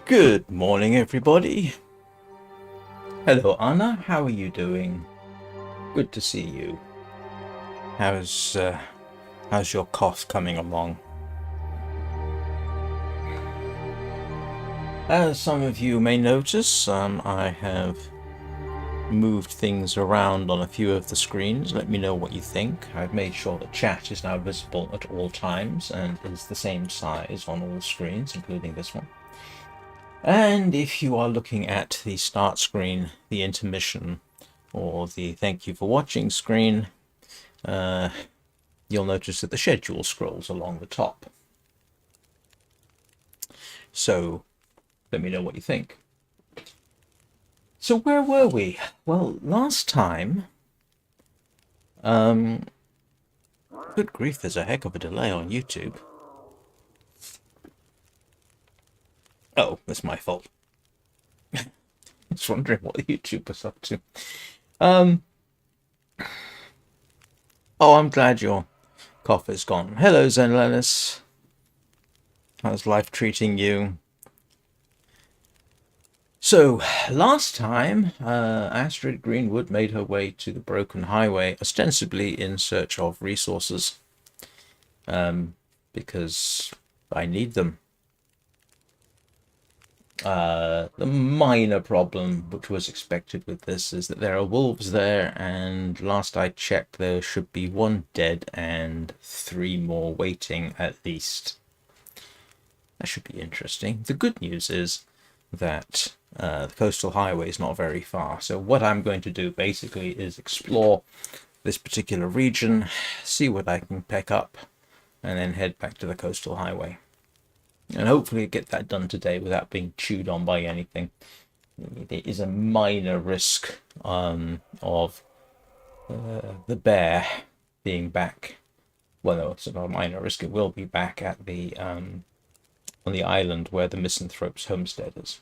Good morning, everybody. Hello, Anna. How are you doing? Good to see you. How's your cough coming along? As some of you may notice, I have moved things around on a few of the screens. Let me know what you think. I've made sure the chat is now visible at all times and is the same size on all screens, including this one. And if you are looking at the start screen, the intermission, or the thank you for watching screen, you'll notice that the schedule scrolls along the top. So let me know what you think. So where were we? Well, last time, good grief, there's a heck of a delay on YouTube. Oh, that's my fault. I was wondering what YouTube was up to. Oh, I'm glad your cough is gone. Hello, Zen Lennis. How's life treating you? So, last time, Astrid Greenwood made her way to the Broken Highway, ostensibly in search of resources, because I need them. The minor problem, which was expected with this, is that there are wolves there, and last I checked, there should be 1 dead and 3 more waiting at least. That should be interesting. The good news is that the coastal highway is not very far. So what I'm going to do basically is explore this particular region, see what I can pick up, and then head back to the coastal highway. And hopefully get that done today without being chewed on by anything. There is a minor risk of the bear being back. Well, no, it's not a minor risk. It will be back at the on the island where the misanthrope's homestead is.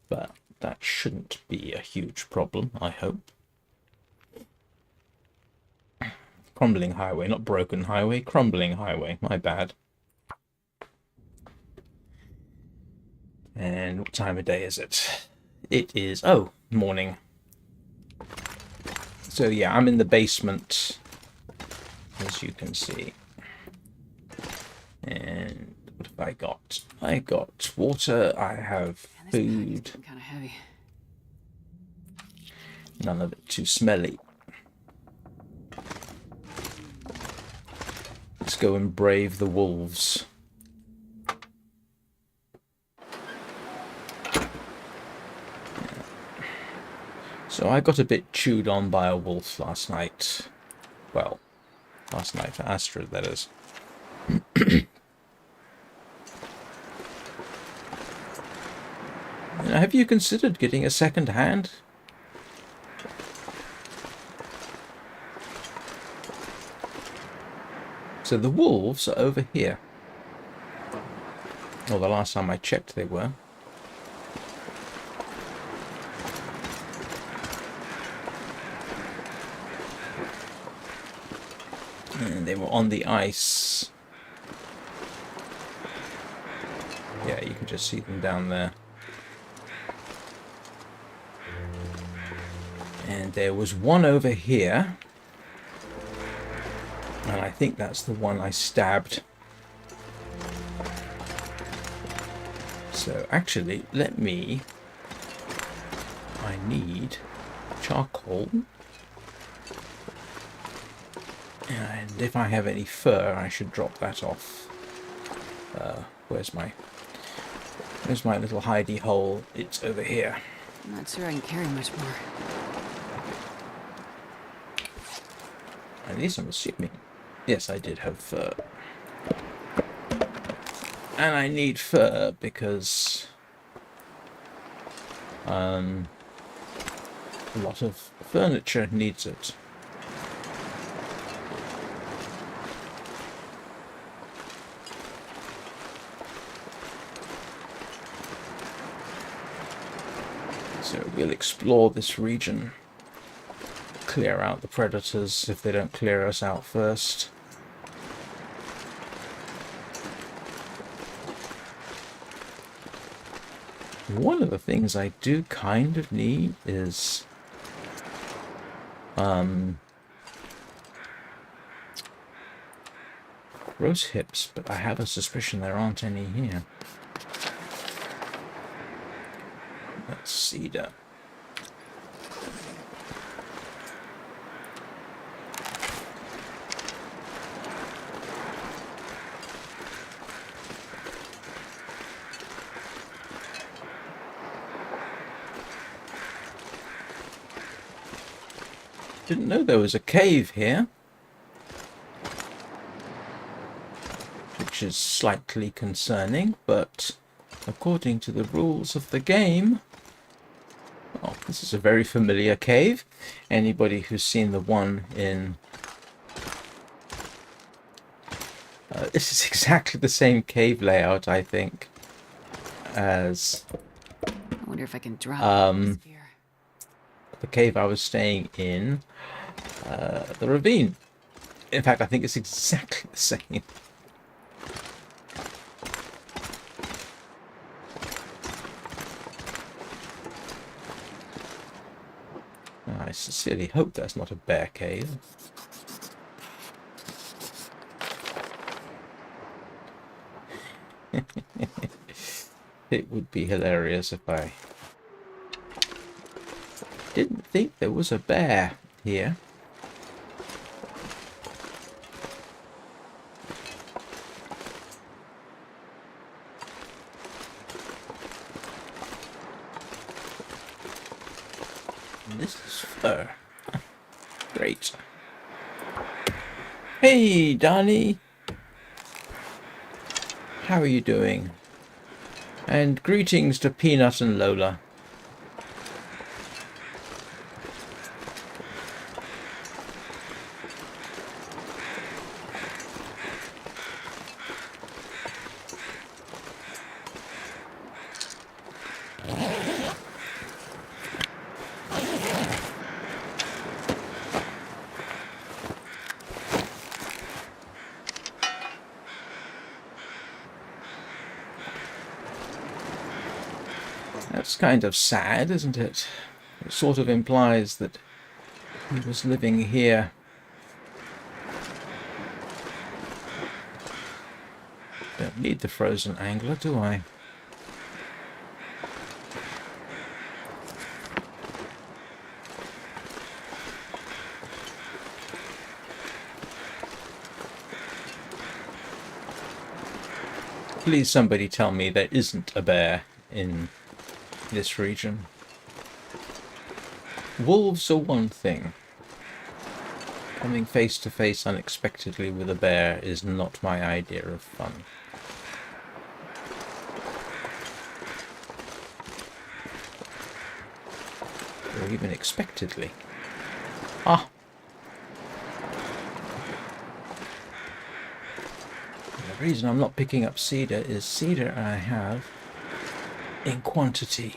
But that shouldn't be a huge problem, I hope. Crumbling highway, not broken highway. Crumbling highway, my bad. And what time of day is it? It is, oh, morning. So yeah, I'm in the basement, as you can see. And what have I got? I got water, I have food. Kind of heavy. None of it too smelly. Let's go and brave the wolves. So I got a bit chewed on by a wolf last night. Well, last night for Astrid, that is. Have you considered getting a second hand? So the wolves are over here. Well, the last time I checked they were. And they were on the ice. Yeah, you can just see them down there. And there was one over here. And I think that's the one I stabbed. So actually, I need charcoal. And if I have any fur, I should drop that off. Where's my little hidey hole? It's over here. I'm not sure I can carry much more. At least I'm assuming. Yes, I did have fur. And I need fur because a lot of furniture needs it. So we'll explore this region, clear out the predators if they don't clear us out first. One of the things I do kind of need is rose hips, but I have a suspicion there aren't any here. That's cedar. Didn't know there was a cave here, which is slightly concerning, but according to the rules of the game, oh, this is a very familiar cave. Anybody who's seen the one in this is exactly the same cave layout, I think, as I wonder if I can drop this here. the cave I was staying in, the ravine. In fact, I think it's exactly the same. I sincerely hope that's not a bear cave. It would be hilarious if I didn't think there was a bear here. And this is fur. Great. Hey, Danny. How are you doing? And greetings to Peanut and Lola. That's kind of sad, isn't it? It sort of implies that he was living here. Don't need the frozen angler, do I? Please somebody tell me there isn't a bear in this region. Wolves are one thing. Coming face to face unexpectedly with a bear is not my idea of fun. Or even expectedly. Ah! The reason I'm not picking up cedar is cedar I have in quantity.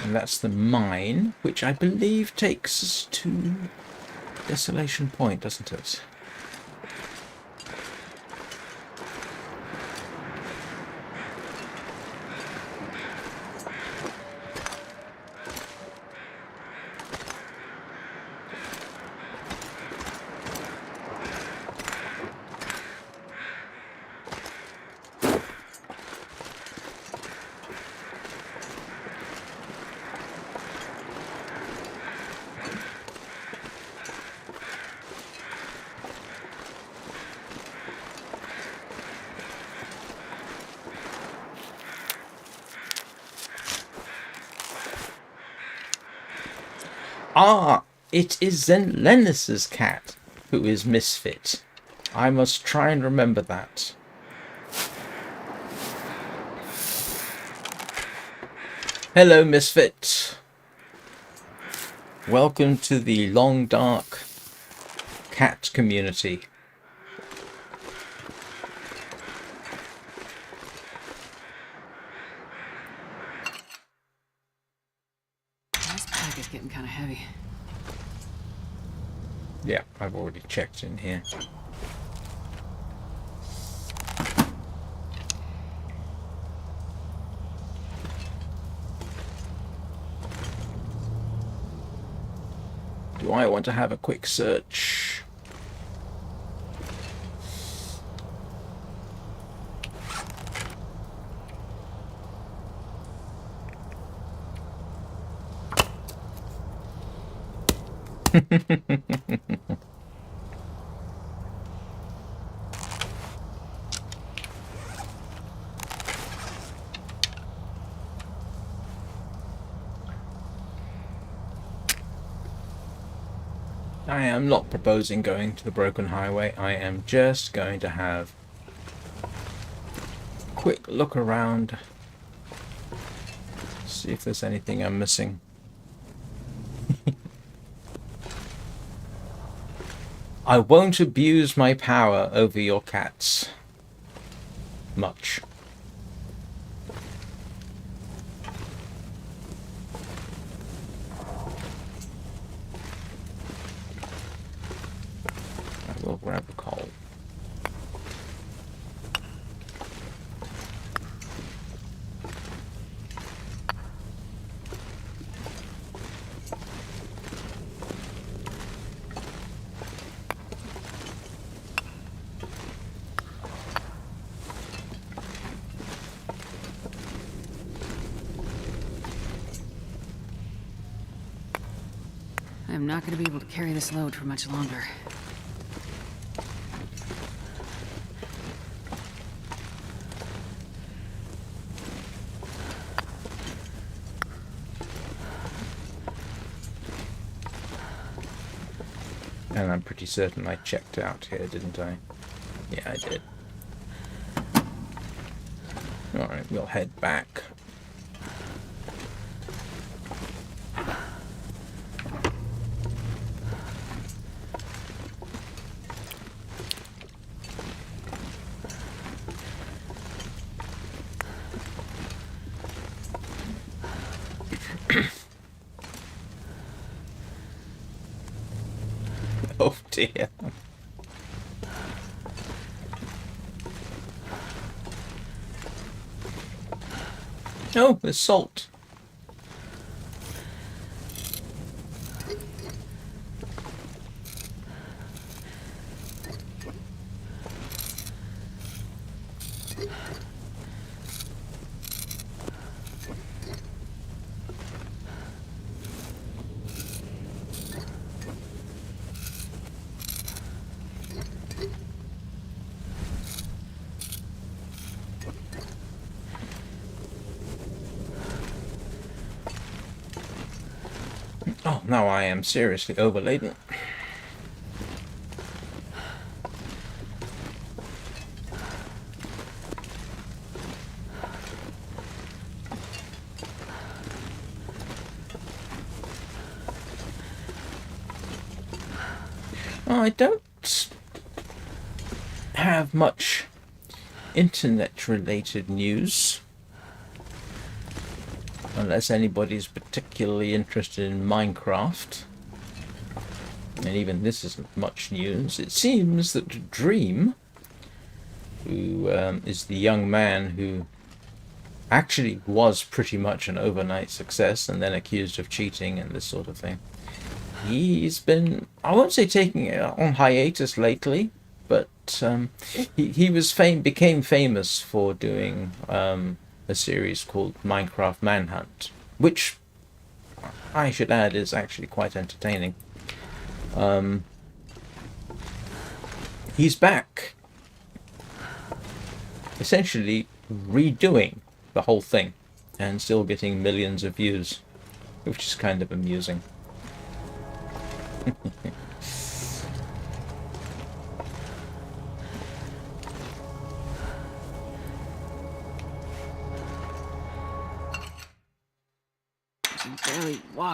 And that's the mine, which I believe takes us to Desolation Point, doesn't it? Ah, it is Zenlenis's cat who is Misfit. I must try and remember that. Hello, Misfit. Welcome to the long dark cat community. Yeah, I've already checked in here. Do I want to have a quick search? I am not proposing going to the Broken Highway. I am just going to have a quick look around, see if there's anything I'm missing. I won't abuse my power over your cats much. I will grab a coal. I'm not going to be able to carry this load for much longer. And I'm pretty certain I checked out here, didn't I? Yeah, I did. Alright, we'll head back. Oh dear. Oh, there's salt. Oh, now I am seriously overladen. I don't have much internet-related news. Unless anybody's particularly interested in Minecraft. And even this isn't much news. It seems that Dream, who is the young man who actually was pretty much an overnight success and then accused of cheating and this sort of thing, he's been, I won't say taking it on hiatus lately, but he became famous for doing a series called Minecraft Manhunt, which I should add is actually quite entertaining. He's back, essentially redoing the whole thing and still getting millions of views, which is kind of amusing.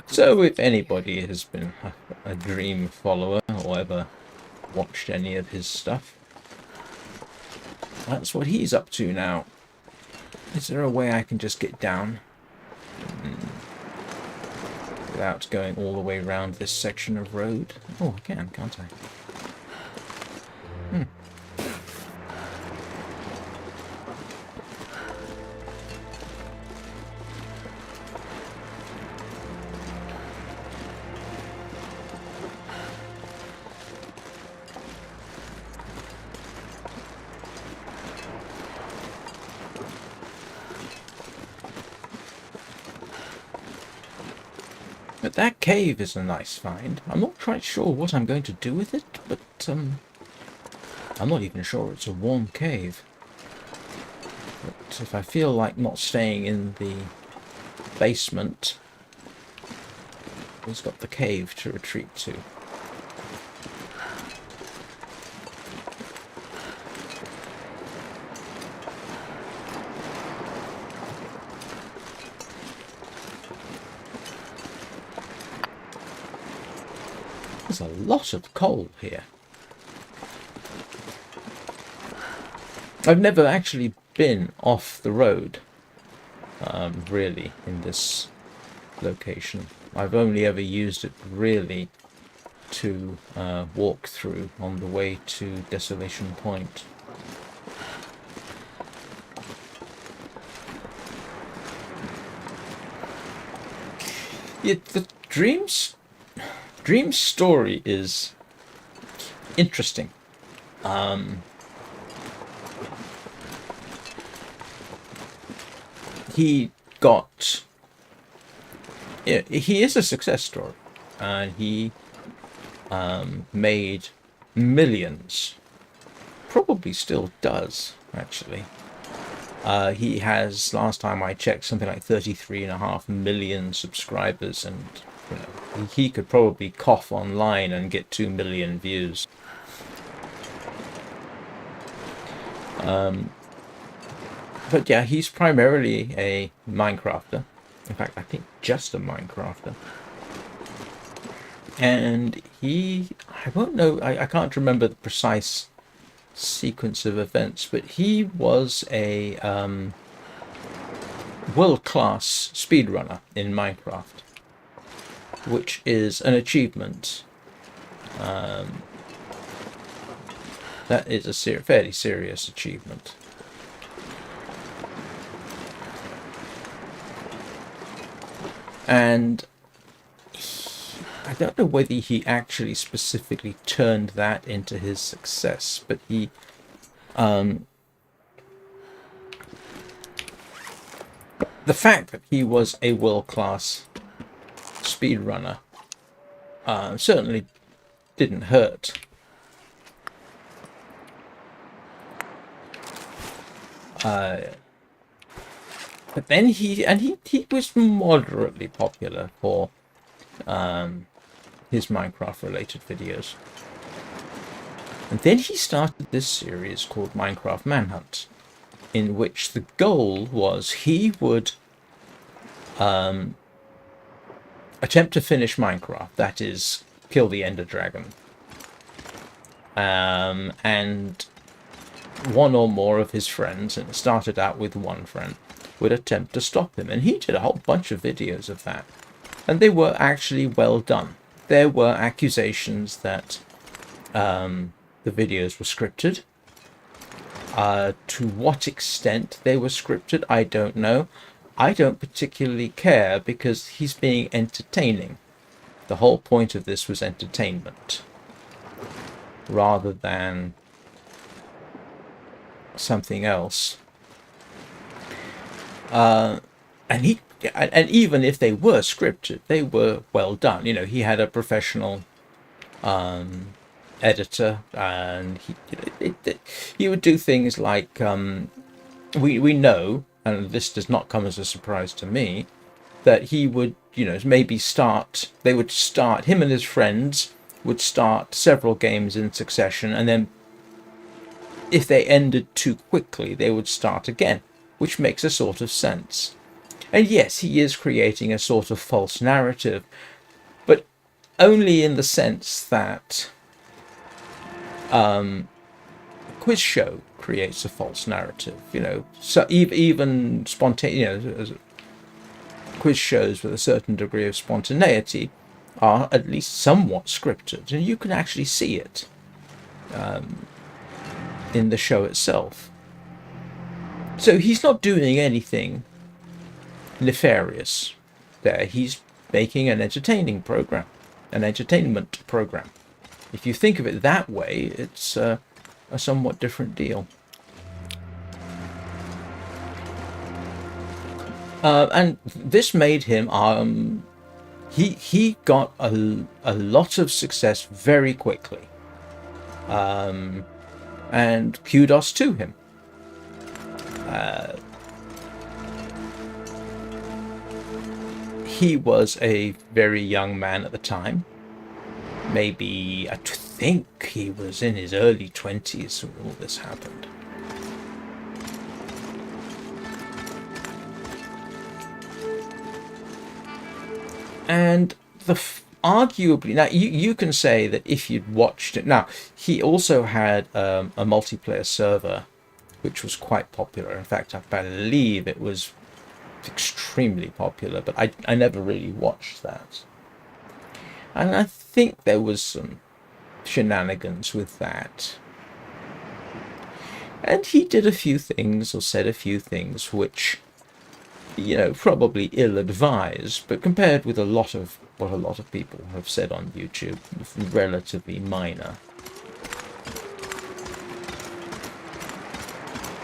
So if anybody has been a Dream follower or ever watched any of his stuff, that's what he's up to now. Is there a way I can just get down? without going all the way around this section of road. Oh, I can, can't I? But that cave is a nice find. I'm not quite sure what I'm going to do with it, but I'm not even sure it's a warm cave. But if I feel like not staying in the basement, he's got the cave to retreat to. There's a lot of coal here. I've never actually been off the road, really, in this location. I've only ever used it, really, to walk through on the way to Desolation Point. Yeah, the Dream's story is interesting. He got... Yeah, he is a success story, and he made millions. Probably still does, actually. He has, last time I checked, something like 33.5 million subscribers, and you know, he could probably cough online and get 2 million views. But yeah, he's primarily a Minecrafter. In fact, I think just a Minecrafter. And I won't know, I can't remember the precise sequence of events, but he was a world-class speedrunner in Minecraft, which is an achievement. That is a fairly serious achievement. And I don't know whether he actually specifically turned that into his success, but he the fact that he was a world-class speedrunner certainly didn't hurt. But then he was moderately popular for his Minecraft-related videos. And then he started this series called Minecraft Manhunt, in which the goal was he would attempt to finish Minecraft, that is, kill the Ender Dragon. And one or more of his friends, and it started out with one friend, would attempt to stop him. And he did a whole bunch of videos of that. And they were actually well done. There were accusations that the videos were scripted. To what extent they were scripted, I don't know. I don't particularly care because he's being entertaining. The whole point of this was entertainment, rather than something else. And even if they were scripted, they were well done. You know, he had a professional editor, and he would do things like we know, and this does not come as a surprise to me, that he would, you know, maybe him and his friends would start several games in succession, and then if they ended too quickly, they would start again, which makes a sort of sense. And yes, he is creating a sort of false narrative, but only in the sense that a quiz show creates a false narrative, you know. So even spontaneous, quiz shows with a certain degree of spontaneity are at least somewhat scripted, and you can actually see it in the show itself. So he's not doing anything nefarious there. He's making an entertaining program, an entertainment program. If you think of it that way, it's a somewhat different deal. And this made him he got a lot of success very quickly, and kudos to him. He was a very young man at the time. Maybe, I think he was in his early 20s when all this happened. And arguably, now you can say that if you'd watched it, now he also had a multiplayer server which was quite popular. In fact, I believe it was extremely popular, but I never really watched that. And I think there was some shenanigans with that. And he did a few things, or said a few things, which, you know, probably ill-advised, but compared with a lot of what a lot of people have said on YouTube, relatively minor.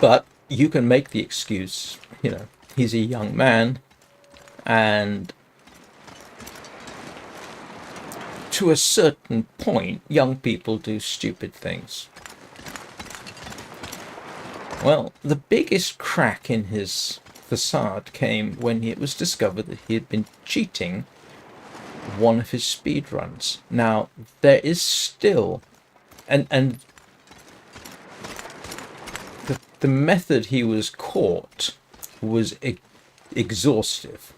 But you can make the excuse, you know, he's a young man, and to a certain point, young people do stupid things. Well, the biggest crack in his facade came when it was discovered that he had been cheating one of his speed runs. Now, there is still, and the method he was caught was exhaustive.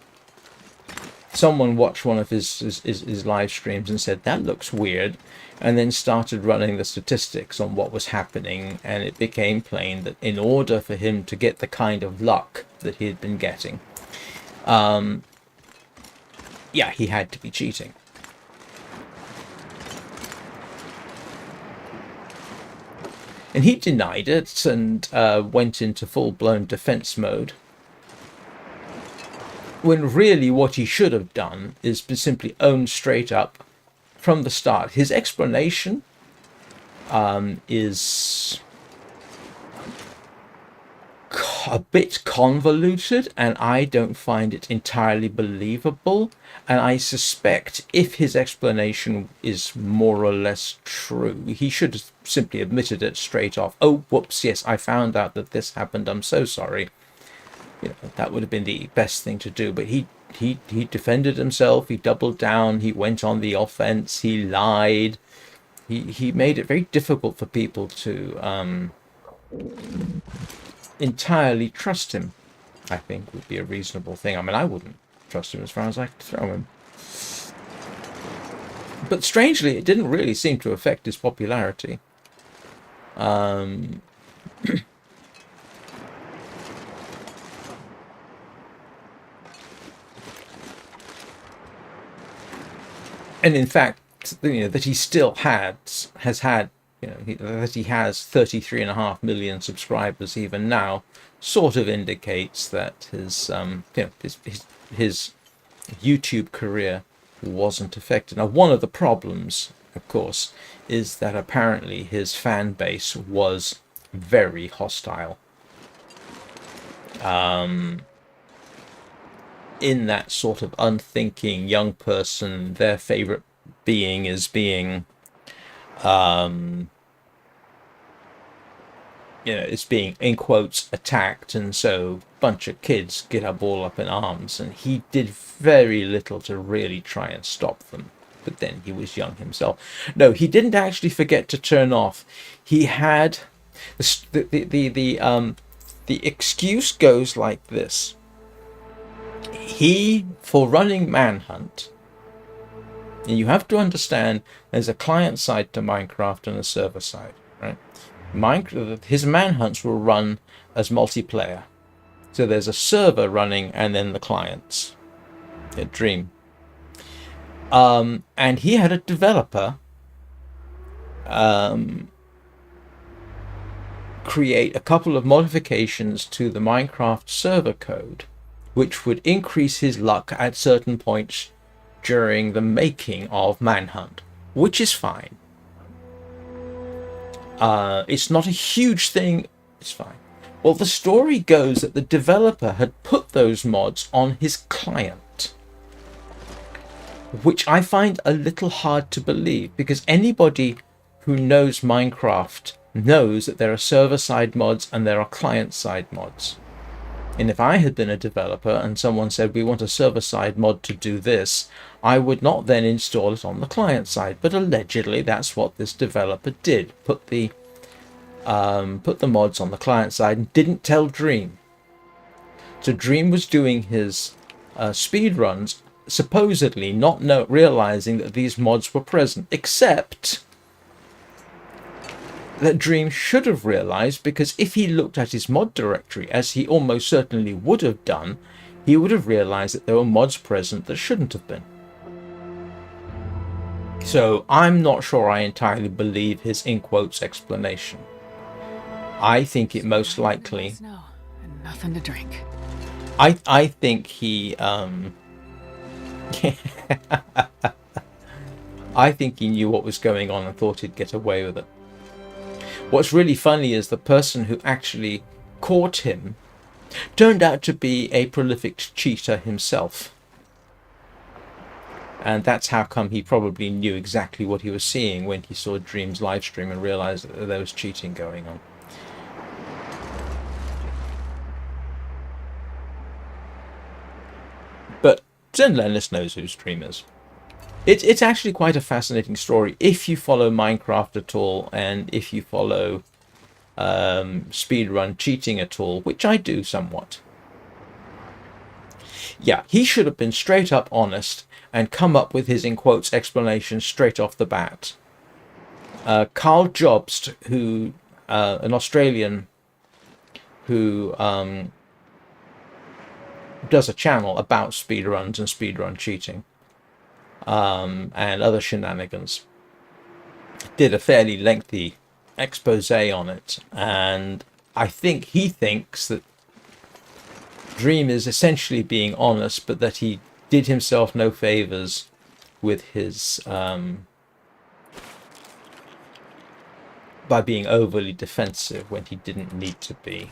Someone watched one of his live streams and said, that looks weird, and then started running the statistics on what was happening, and it became plain that in order for him to get the kind of luck that he had been getting, yeah, he had to be cheating. And he denied it and went into full-blown defense mode, when really what he should have done is simply own straight up from the start. His explanation is a bit convoluted, and I don't find it entirely believable. And I suspect if his explanation is more or less true, he should have simply admitted it straight off. Oh, whoops, yes, I found out that this happened. I'm so sorry. You know, that would have been the best thing to do. But he defended himself. He doubled down. He went on the offense. He lied. He made it very difficult for people to entirely trust him, I think would be a reasonable thing. I mean, I wouldn't trust him as far as I could throw him. But strangely, it didn't really seem to affect his popularity. And in fact, you know, that he still has had, you know, that he has 33.5 million subscribers even now, sort of indicates that his his YouTube career wasn't affected. Now, one of the problems, of course, is that apparently his fan base was very hostile. In that sort of unthinking young person, their favorite being is being, it's being, in quotes, attacked, and so a bunch of kids get up all up in arms, and he did very little to really try and stop them. But then he was young himself. No, he didn't actually forget to turn off. He had the excuse goes like this. For running Manhunt, and you have to understand there's a client side to Minecraft and a server side, right? His Manhunts will run as multiplayer. So there's a server running and then the clients. Dream. And he had a developer create a couple of modifications to the Minecraft server code, which would increase his luck at certain points during the making of Manhunt, which is fine. It's not a huge thing, it's fine. Well, the story goes that the developer had put those mods on his client, which I find a little hard to believe, because anybody who knows Minecraft knows that there are server-side mods and there are client-side mods. And if I had been a developer and someone said, we want a server-side mod to do this, I would not then install it on the client side. But allegedly, that's what this developer did. Put the mods on the client side and didn't tell Dream. So Dream was doing his speed runs, supposedly not realizing that these mods were present, except that Dream should have realized, because if he looked at his mod directory, as he almost certainly would have done, he would have realized that there were mods present that shouldn't have been. So I'm not sure I entirely believe his in quotes explanation. I think it most likely... Snow and nothing to drink. I think he... I think he knew what was going on and thought he'd get away with it. What's really funny is the person who actually caught him turned out to be a prolific cheater himself. And that's how come he probably knew exactly what he was seeing when he saw Dream's live stream and realized that there was cheating going on. But Zen Lennis knows who Dream is. It's actually quite a fascinating story if you follow Minecraft at all, and if you follow speedrun cheating at all, which I do somewhat. Yeah, he should have been straight up honest and come up with his in quotes explanation straight off the bat. Carl Jobst, who an Australian who does a channel about speedruns and speedrun cheating, and other shenanigans, did a fairly lengthy expose on it, and I think he thinks that Dream is essentially being honest, but that he did himself no favors with his by being overly defensive when he didn't need to be.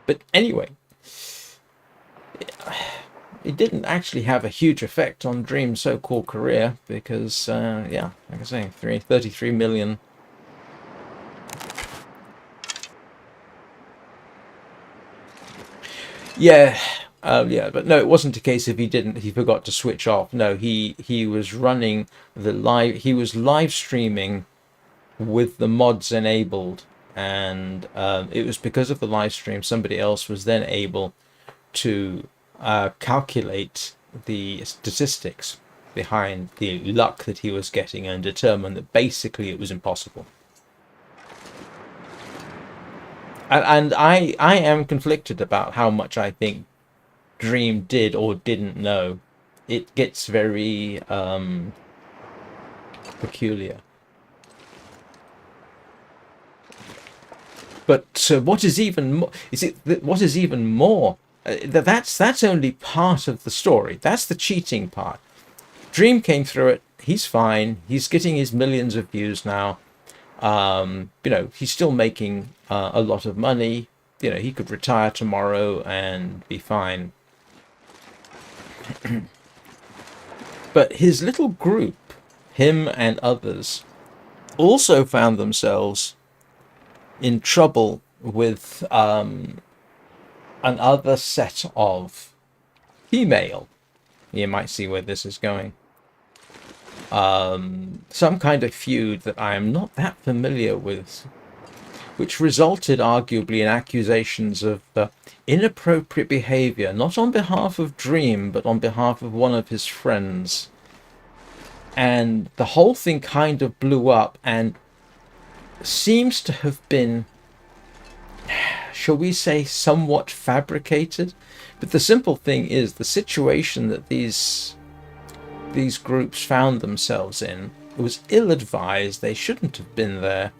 But anyway, it didn't actually have a huge effect on Dream's so-called career, because, yeah, like I say, 33 million. Yeah, yeah, but no, it wasn't a case of he forgot to switch off. No, he was running he was live streaming with the mods enabled, and it was because of the live stream somebody else was then able to calculate the statistics behind the luck that he was getting and determine that basically it was impossible. And I am conflicted about how much I think Dream did or didn't know. It gets very peculiar. But what is even more that's only part of the story. That's the cheating part. Dream came through it. He's fine. He's getting his millions of views now. You know, he's still making a lot of money. You know, he could retire tomorrow and be fine. But his little group, him and others, also found themselves in trouble with another set of female. You might see where this is going. Some kind of feud that I am not that familiar with, which resulted arguably in accusations of inappropriate behavior, not on behalf of Dream, but on behalf of one of his friends. And the whole thing kind of blew up and seems to have been shall we say, somewhat fabricated. But the simple thing is, the situation that these groups found themselves in was ill-advised. They shouldn't have been there,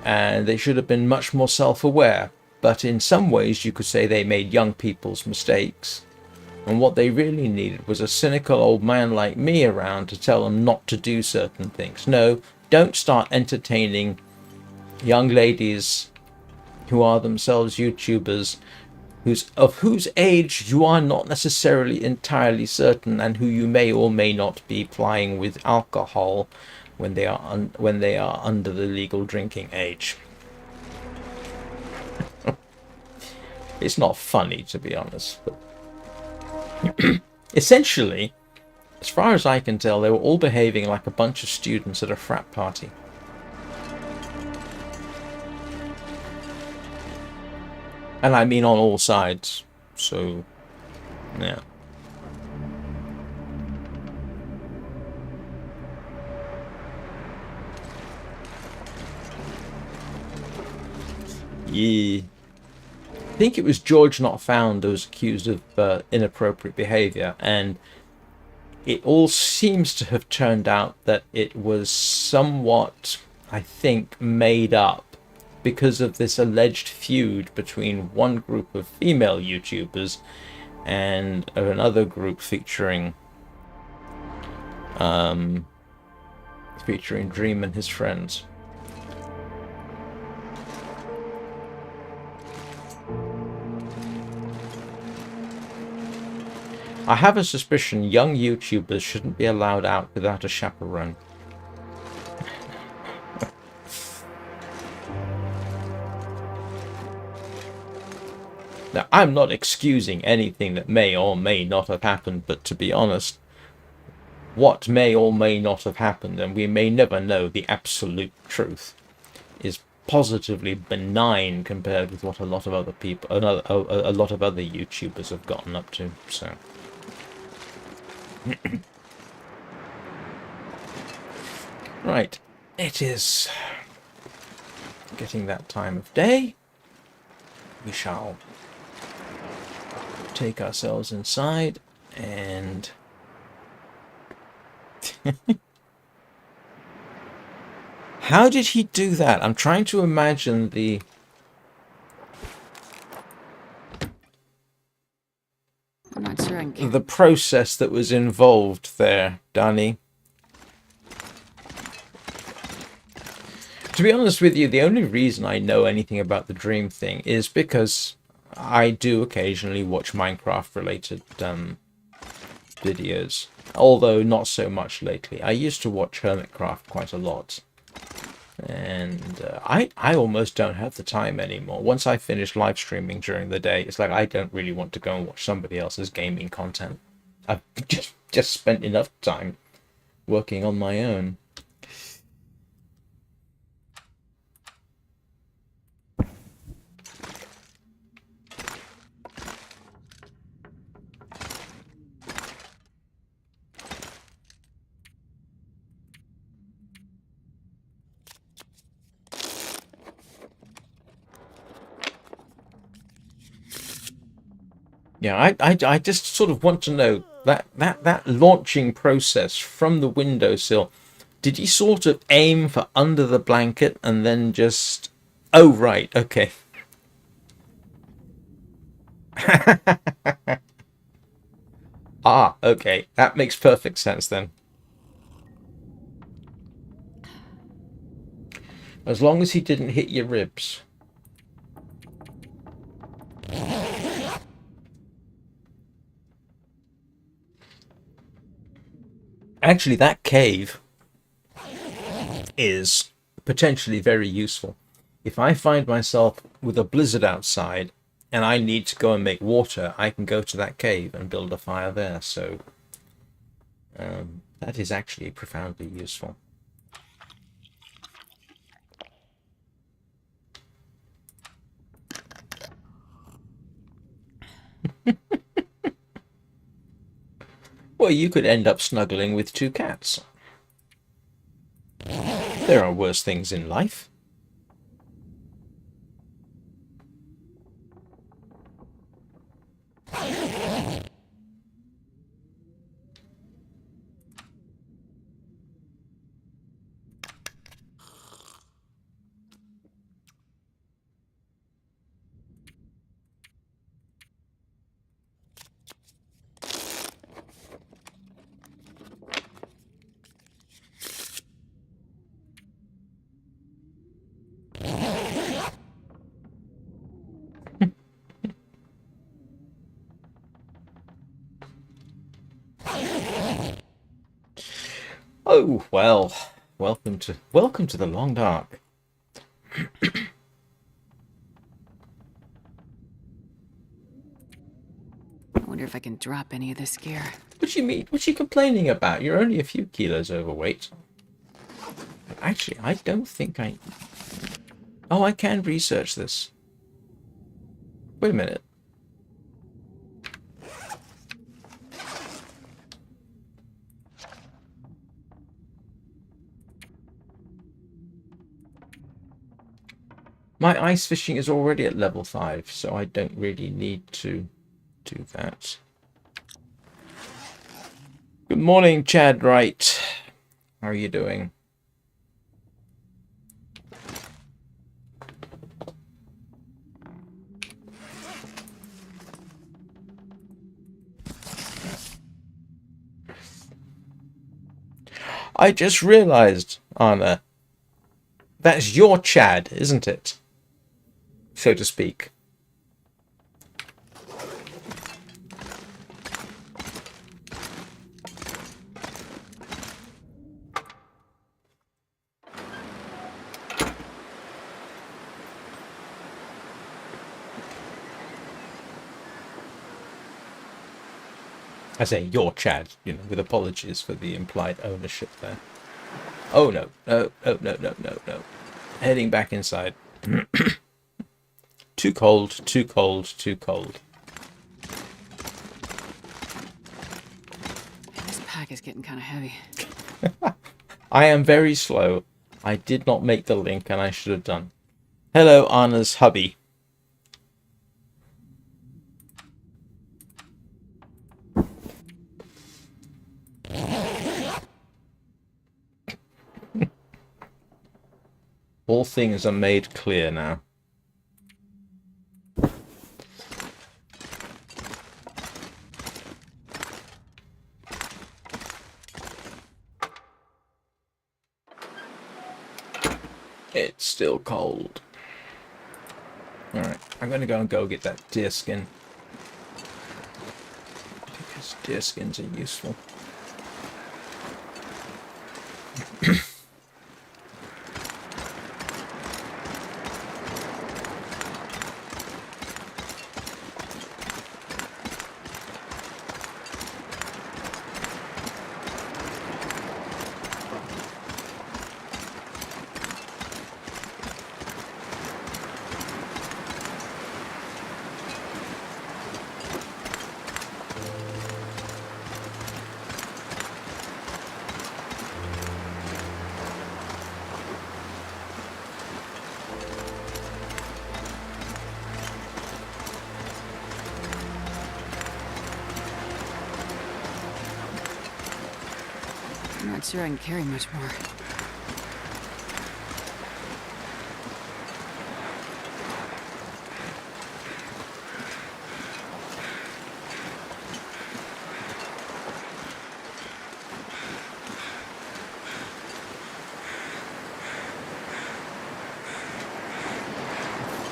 and they should have been much more self-aware. But in some ways, you could say they made young people's mistakes. And what they really needed was a cynical old man like me around to tell them not to do certain things. No, don't start entertaining young ladies who are themselves YouTubers, of whose age you are not necessarily entirely certain, and who you may or may not be plying with alcohol when they are under the legal drinking age. It's not funny, to be honest, but essentially, as far as I can tell, they were all behaving like a bunch of students at a frat party. And I mean on all sides, so, yeah. Yeah. I think it was George Not Found who was accused of inappropriate behaviour, and it all seems to have turned out that it was somewhat, I think, made up because of this alleged feud between one group of female YouTubers and another group featuring Dream and his friends. I have a suspicion young YouTubers shouldn't be allowed out without a chaperone. Now, I'm not excusing anything that may or may not have happened, but to be honest, what may or may not have happened, and we may never know the absolute truth, is positively benign compared with what a lot of other people, a lot of other YouTubers have gotten up to. So, right, it is getting that time of day. We shall take ourselves inside and how did he do that? I'm trying to imagine the I'm not sure I can. the process that was involved there, Danny. To be honest with you, the only reason I know anything about the dream thing is because I do occasionally watch Minecraft-related videos, although not so much lately. I used to watch Hermitcraft quite a lot, and I almost don't have the time anymore. Once I finish live streaming during the day, it's like I don't really want to go and watch somebody else's gaming content. I've just spent enough time working on my own. Yeah, I just sort of want to know that launching process from the windowsill. Did he sort of aim for under the blanket and then just... Oh, right, okay. Ah, okay. That makes perfect sense then. As long as he didn't hit your ribs. Actually, that cave is potentially very useful. If I find myself with a blizzard outside and I need to go and make water, I can go to that cave and build a fire there. So that is actually profoundly useful. Well, you could end up snuggling with two cats. There are worse things in life. Oh well, welcome to the long dark. I wonder if I can drop any of this gear. What do you mean? What's she complaining about? You're only a few kilos overweight. Actually, I don't think I... Oh, I can research this. Wait a minute. My ice fishing is already at level 5, so I don't really need to do that. Good morning, Chad Wright. How are you doing? I just realized, Anna, that's your Chad, isn't it? So to speak. I say your Chad, you know, with apologies for the implied ownership there. Oh no, no, no, no, no, no, no. Heading back inside. Too cold, too cold, too cold. This pack is getting kind of heavy. I am very slow. I did not make the link and I should have done. Hello, Anna's hubby. All things are made clear now. It's still cold. Alright, I'm gonna go get that deer skin. Because deer skins are useful. I'm not sure I can carry much more.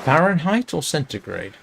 Fahrenheit or centigrade?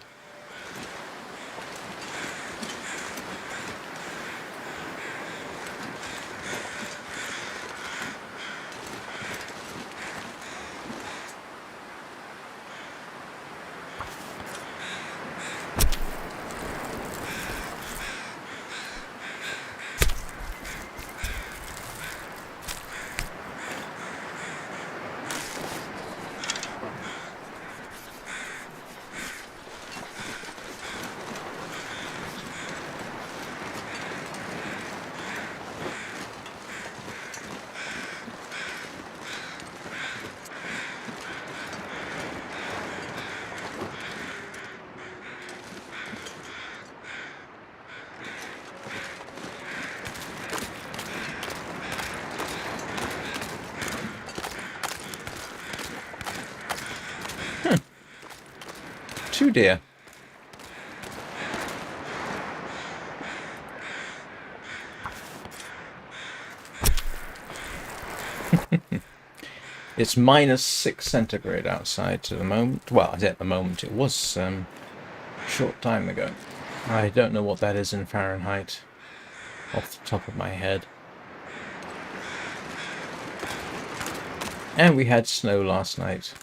dear. It's -6 centigrade outside at the moment. Well, at the moment, it was a short time ago. I don't know what that is in Fahrenheit off the top of my head. And we had snow last night.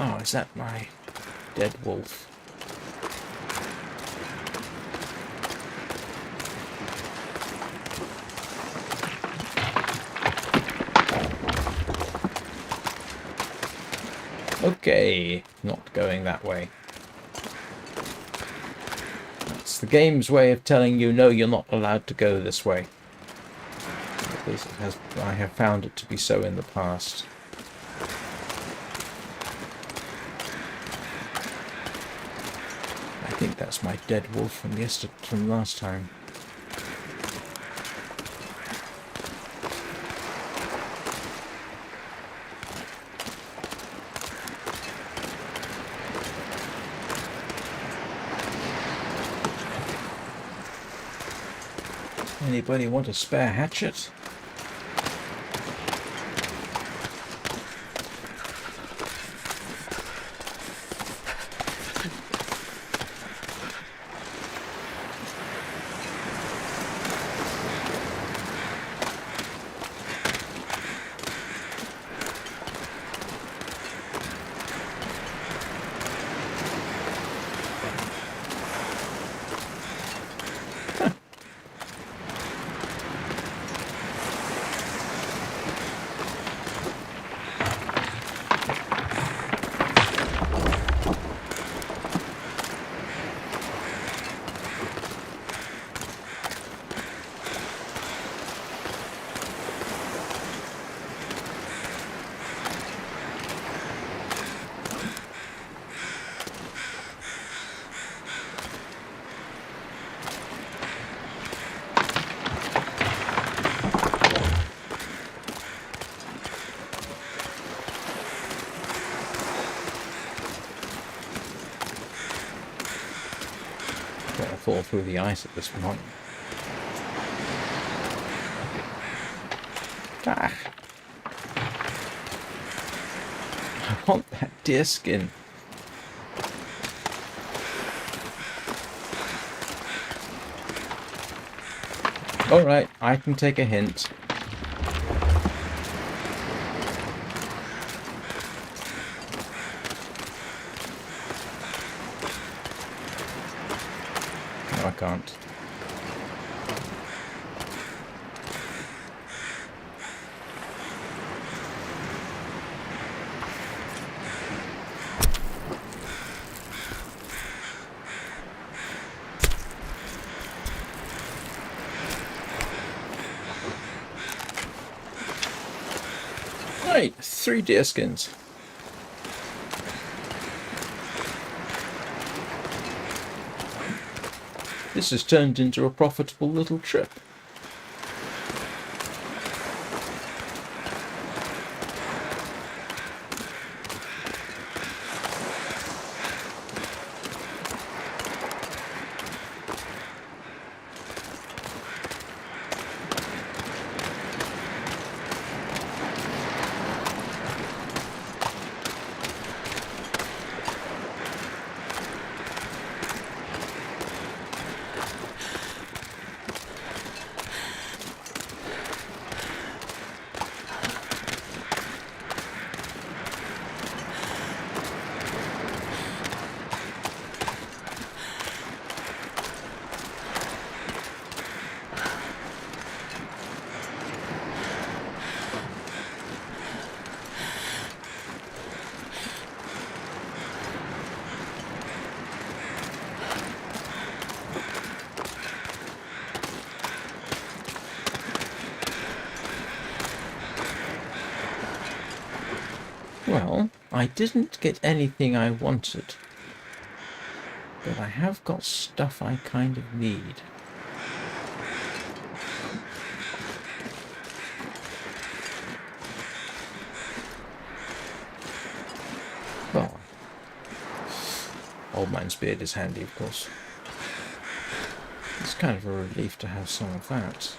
Oh, is that my dead wolf? Okay, not going that way. That's the game's way of telling you, no, you're not allowed to go this way. Because I have found it to be so in the past. I think that's my dead wolf from last time. Anybody want a spare hatchet? Fall through the ice at this point. Ah. I want that deer skin. Alright, I can take a hint. No, I can't. Right, 3 deer skins. This has turned into a profitable little trip. Well, I didn't get anything I wanted, but I have got stuff I kind of need. Well, old man's beard is handy, of course. It's kind of a relief to have some of that.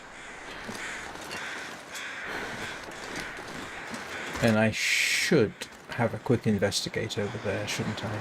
And I should have a quick investigate over there, shouldn't I?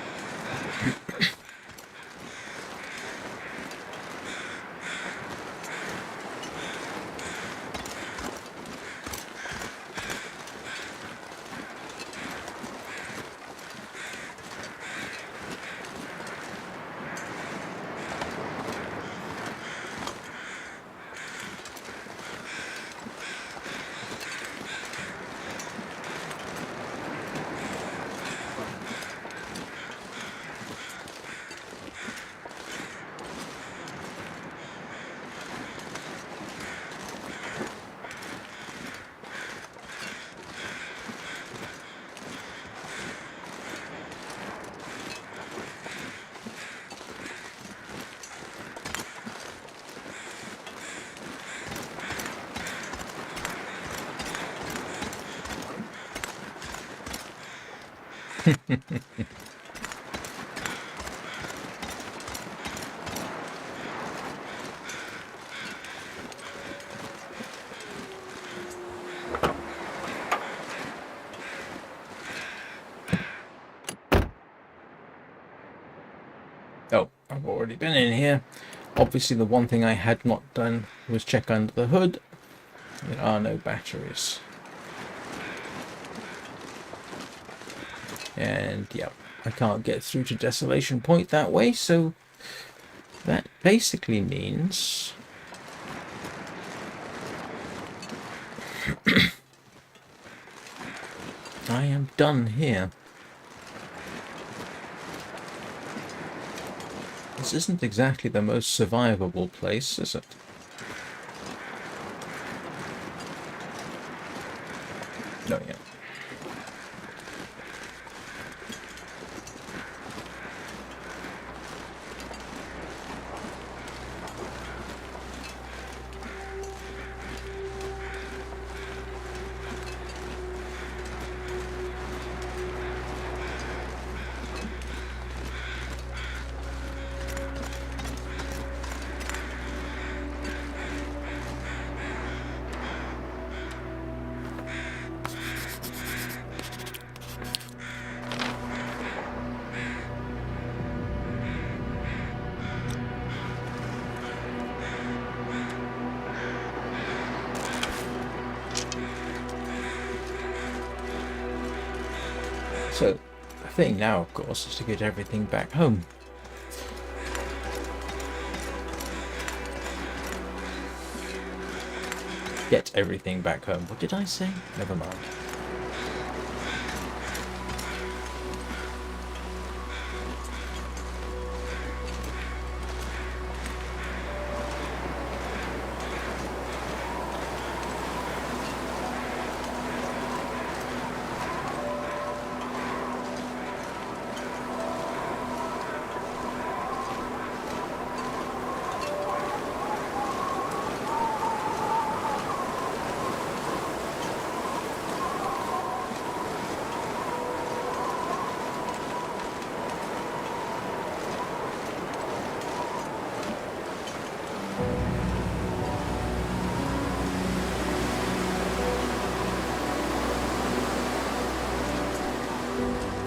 Oh, I've already been in here. Obviously, the one thing I had not done was check under the hood. There are no batteries. And, yeah, I can't get through to Desolation Point that way, so that basically means I am done here. This isn't exactly the most survivable place, is it? No, yeah. So, the thing now, of course, is to get everything back home. Get everything back home. What did I say? Never mind.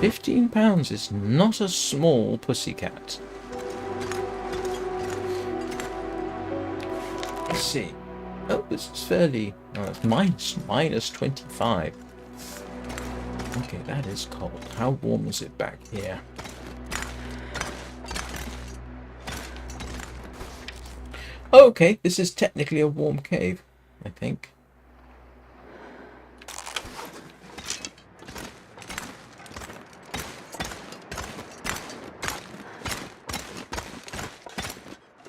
£15 is not a small pussycat. Let's see. Oh, this is fairly... Oh, it's minus 25. Okay, that is cold. How warm is it back here? Okay, this is technically a warm cave, I think.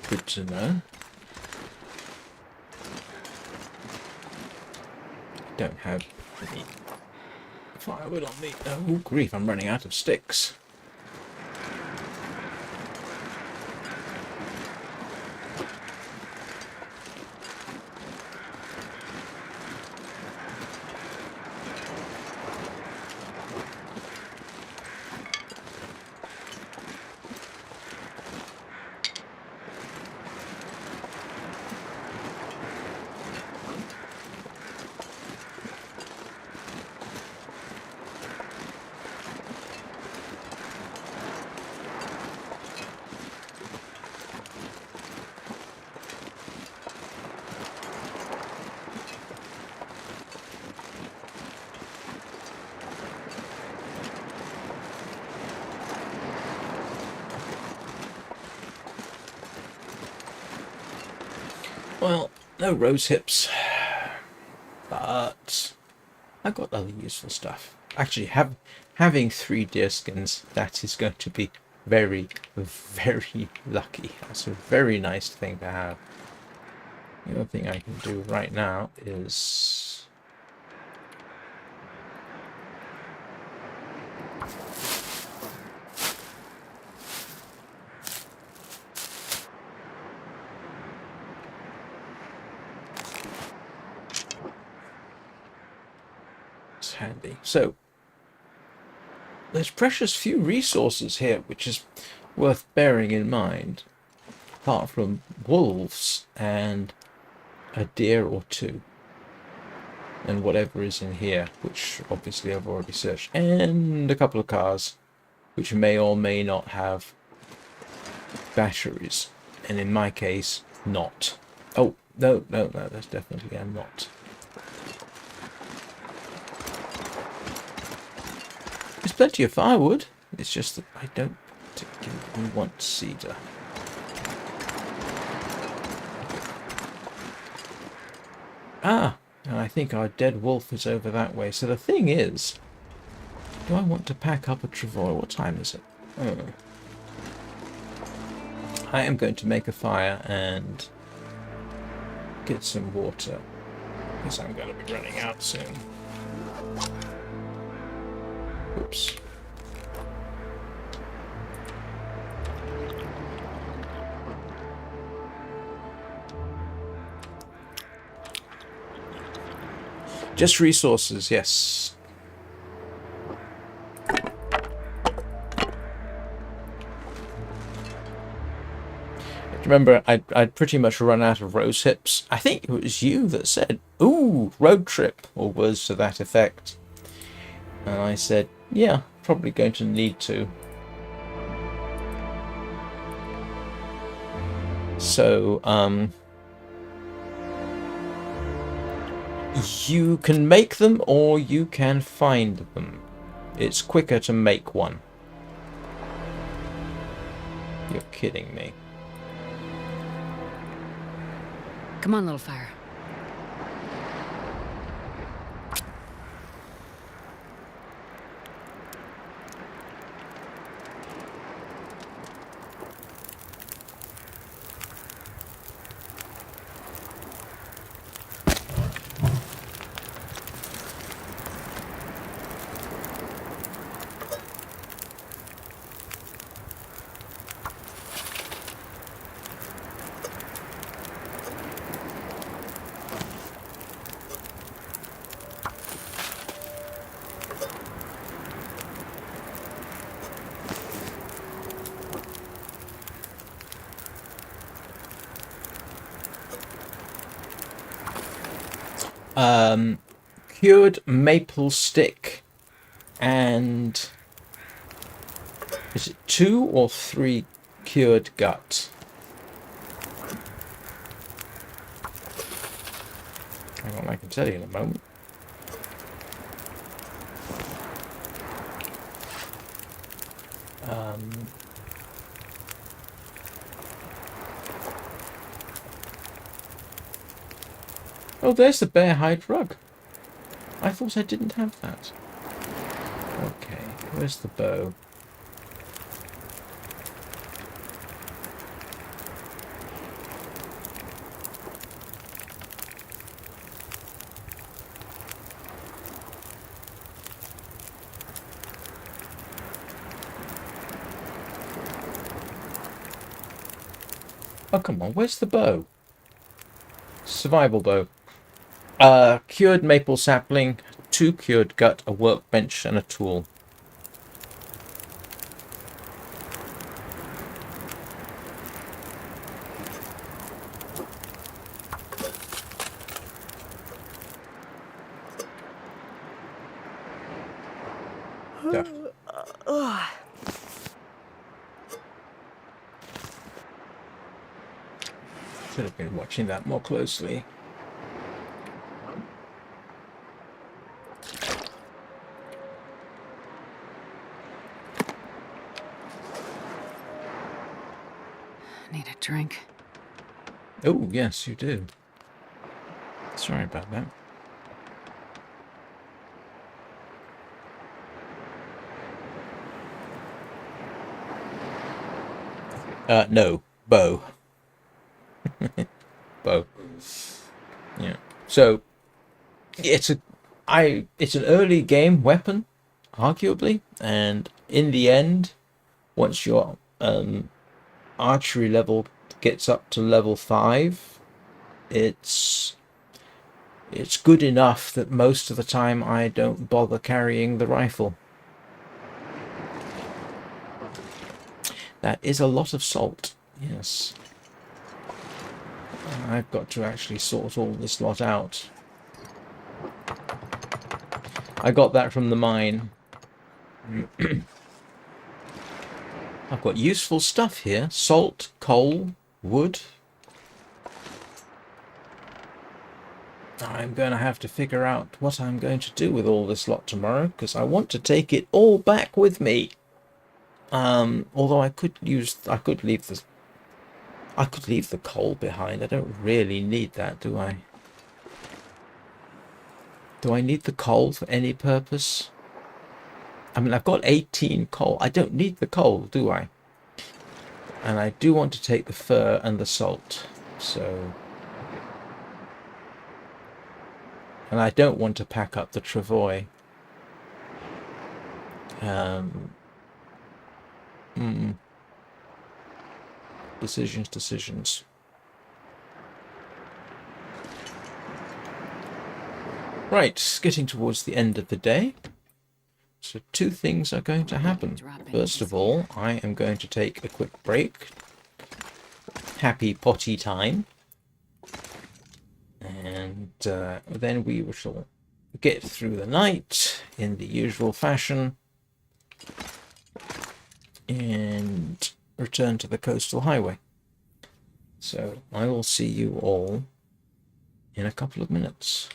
Good to know. Don't have any firewood on me. Oh, grief, I'm running out of sticks. Well, no rose hips, but I got other useful stuff. Actually, having 3 deer skins, that is going to be very, very lucky. That's a very nice thing to have. The other thing I can do right now is... it's handy. So, there's precious few resources here, which is worth bearing in mind. Apart from wolves and a deer or 2. And whatever is in here, which obviously I've already searched. And a couple of cars, which may or may not have batteries. And in my case, not. Oh, no, that's definitely a not. There's plenty of firewood. It's just that I don't particularly want cedar. Ah, and I think our dead wolf is over that way. So the thing is, do I want to pack up a travois? What time is it? Oh. I am going to make a fire and get some water, because I'm going to be running out soon. Oops. Just resources, yes. Remember, I'd pretty much run out of rose hips. I think it was you that said, "Ooh, road trip," or words to that effect. And I said, yeah, probably going to need to. So, you can make them or you can find them. It's quicker to make one. You're kidding me. Come on, little fire. Cured maple stick and is it 2 or 3 cured gut? Hang on, I can tell you in a moment. Oh, there's the bear hide rug. I thought I didn't have that. Okay, where's the bow? Oh, come on. Where's the bow? Survival bow. Cured maple sapling, 2 cured gut, a workbench, and a tool. Yeah. Should have been watching that more closely. Need a drink. Oh, yes, you do. Sorry about that. No, bow. Bow. Yeah. So it's it's an early game weapon, arguably, and in the end, once your archery level gets up to level 5, it's good enough that most of the time I don't bother carrying the rifle. That is a lot of salt. Yes. I've got to actually sort all this lot out. I got that from the mine. I've got useful stuff here. Salt, coal, wood. I'm going to have to figure out what I'm going to do with all this lot tomorrow, because I want to take it all back with me. Although I could leave the coal behind. I don't really need that, do I? Do I need the coal for any purpose? I mean, I've got 18 coal. I don't need the coal, do I? And I do want to take the fur and the salt. So... And I don't want to pack up the travois. Decisions. Right, getting towards the end of the day. So 2 things are going to happen. First of all, I am going to take a quick break. Happy potty time. And then we shall get through the night in the usual fashion and return to the coastal highway. So I will see you all in a couple of minutes.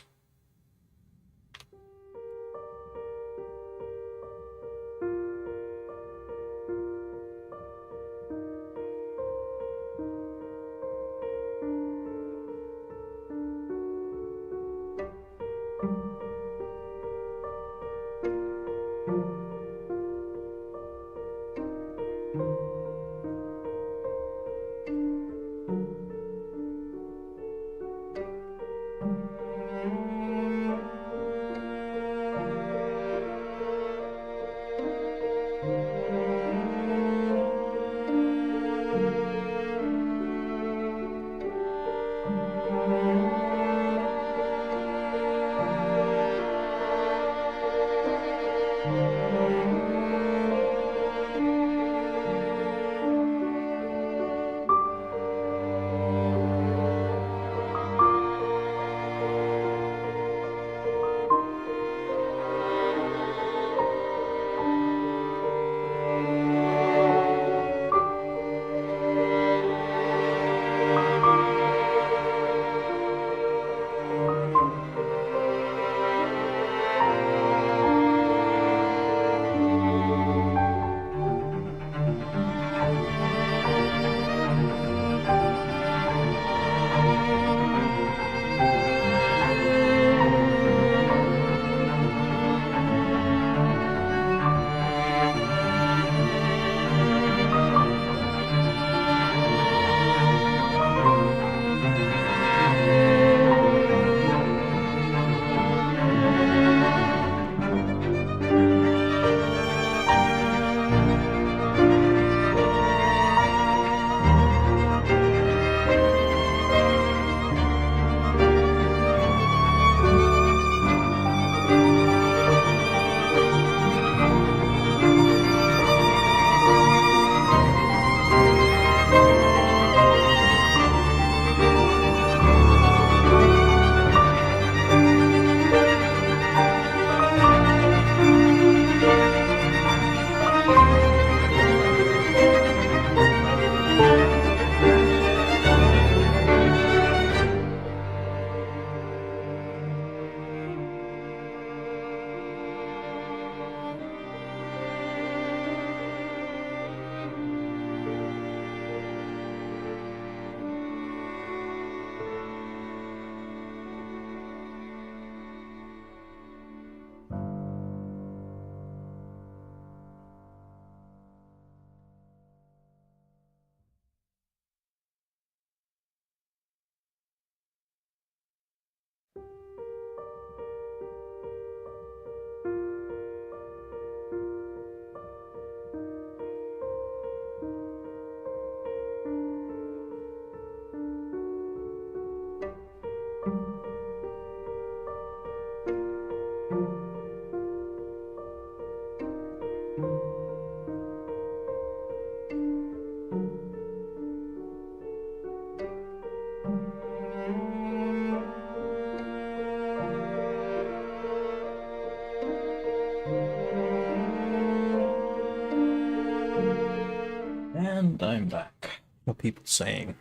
And I'm back. What are people saying?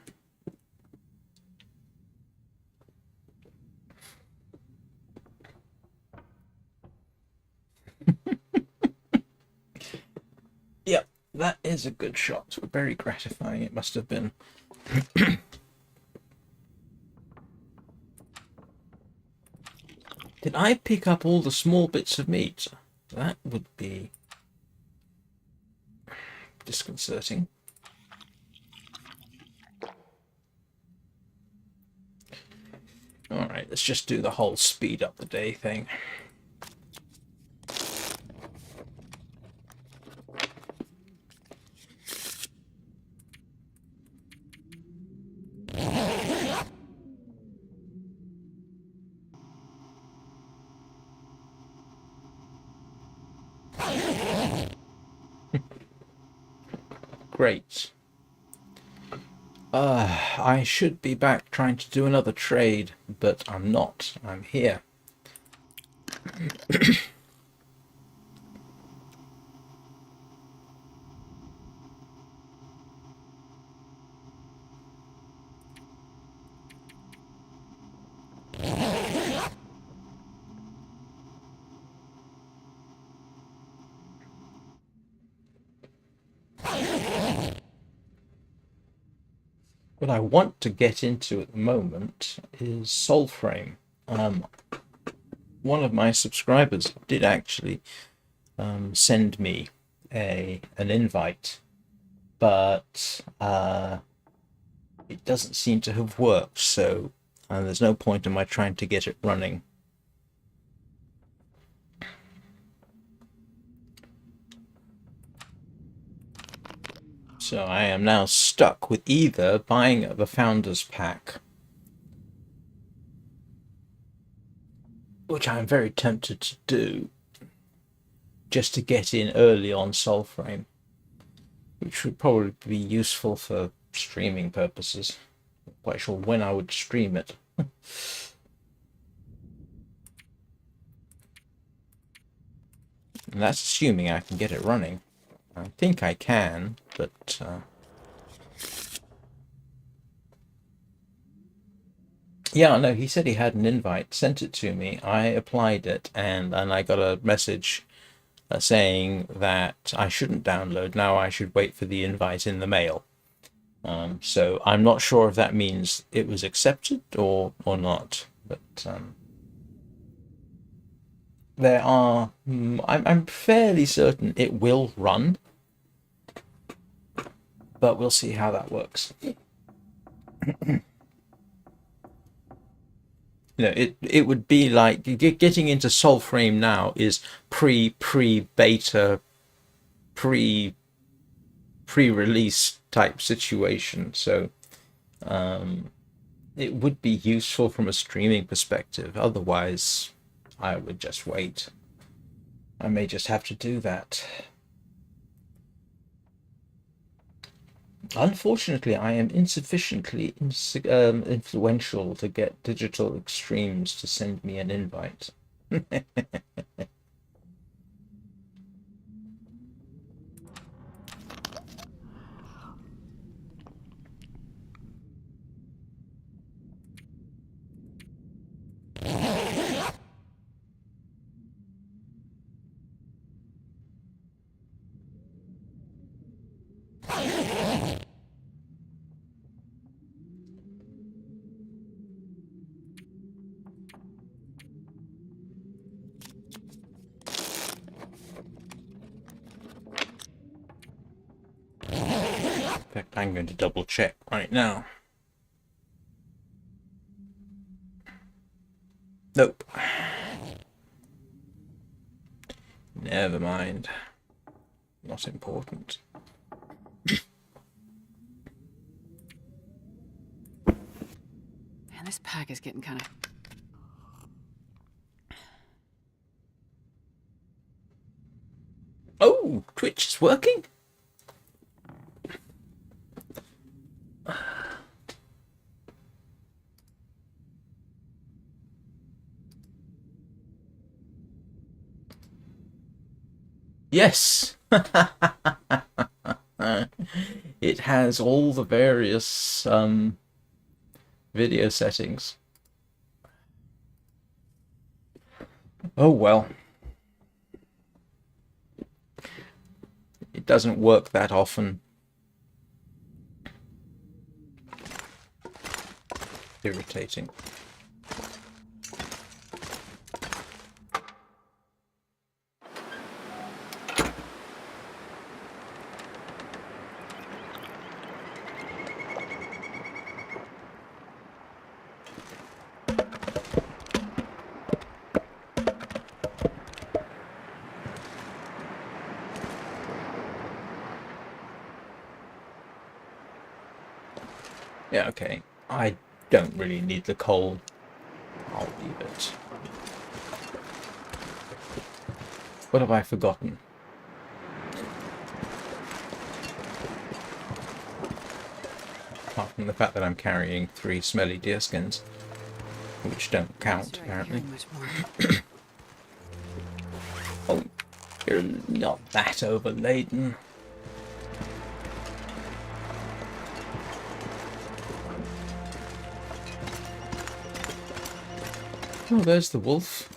Yep, that is a good shot. Very gratifying it must have been. Did I pick up all the small bits of meat? That would be disconcerting. Alright, let's just do the whole speed up the day thing. Great. I should be back trying to do another trade, but I'm not. I'm here. What I want to get into at the moment is Soulframe. One of my subscribers did actually send me an invite, but it doesn't seem to have worked, so there's no point in my trying to get it running. So I am now stuck with either buying the Founders Pack, which I'm very tempted to do, just to get in early on Soulframe, which would probably be useful for streaming purposes. Not quite sure when I would stream it. And that's assuming I can get it running. I think I can, but yeah, no, he said he had an invite, sent it to me. I applied it, and I got a message saying that I shouldn't download. Now I should wait for the invite in the mail. So I'm not sure if that means it was accepted or not, but there are. I'm fairly certain it will run, but we'll see how that works. You know, it would be like getting into Soulframe now is pre-beta, pre-release type situation. So it would be useful from a streaming perspective. Otherwise, I would just wait. I may just have to do that. Unfortunately, I am insufficiently influential to get Digital Extremes to send me an invite. In fact, I'm going to double check right now. Nope. Never mind. Not important. Man, this pack is getting kind of... Oh, Twitch is working? Yes! It has all the various video settings. Oh well. It doesn't work that often. Irritating. Yeah, okay. I don't really need the coal. I'll leave it. What have I forgotten? Apart from the fact that I'm carrying 3 smelly deerskins, which don't count, apparently. Much more. Oh, you're not that overladen. Oh, there's the wolf.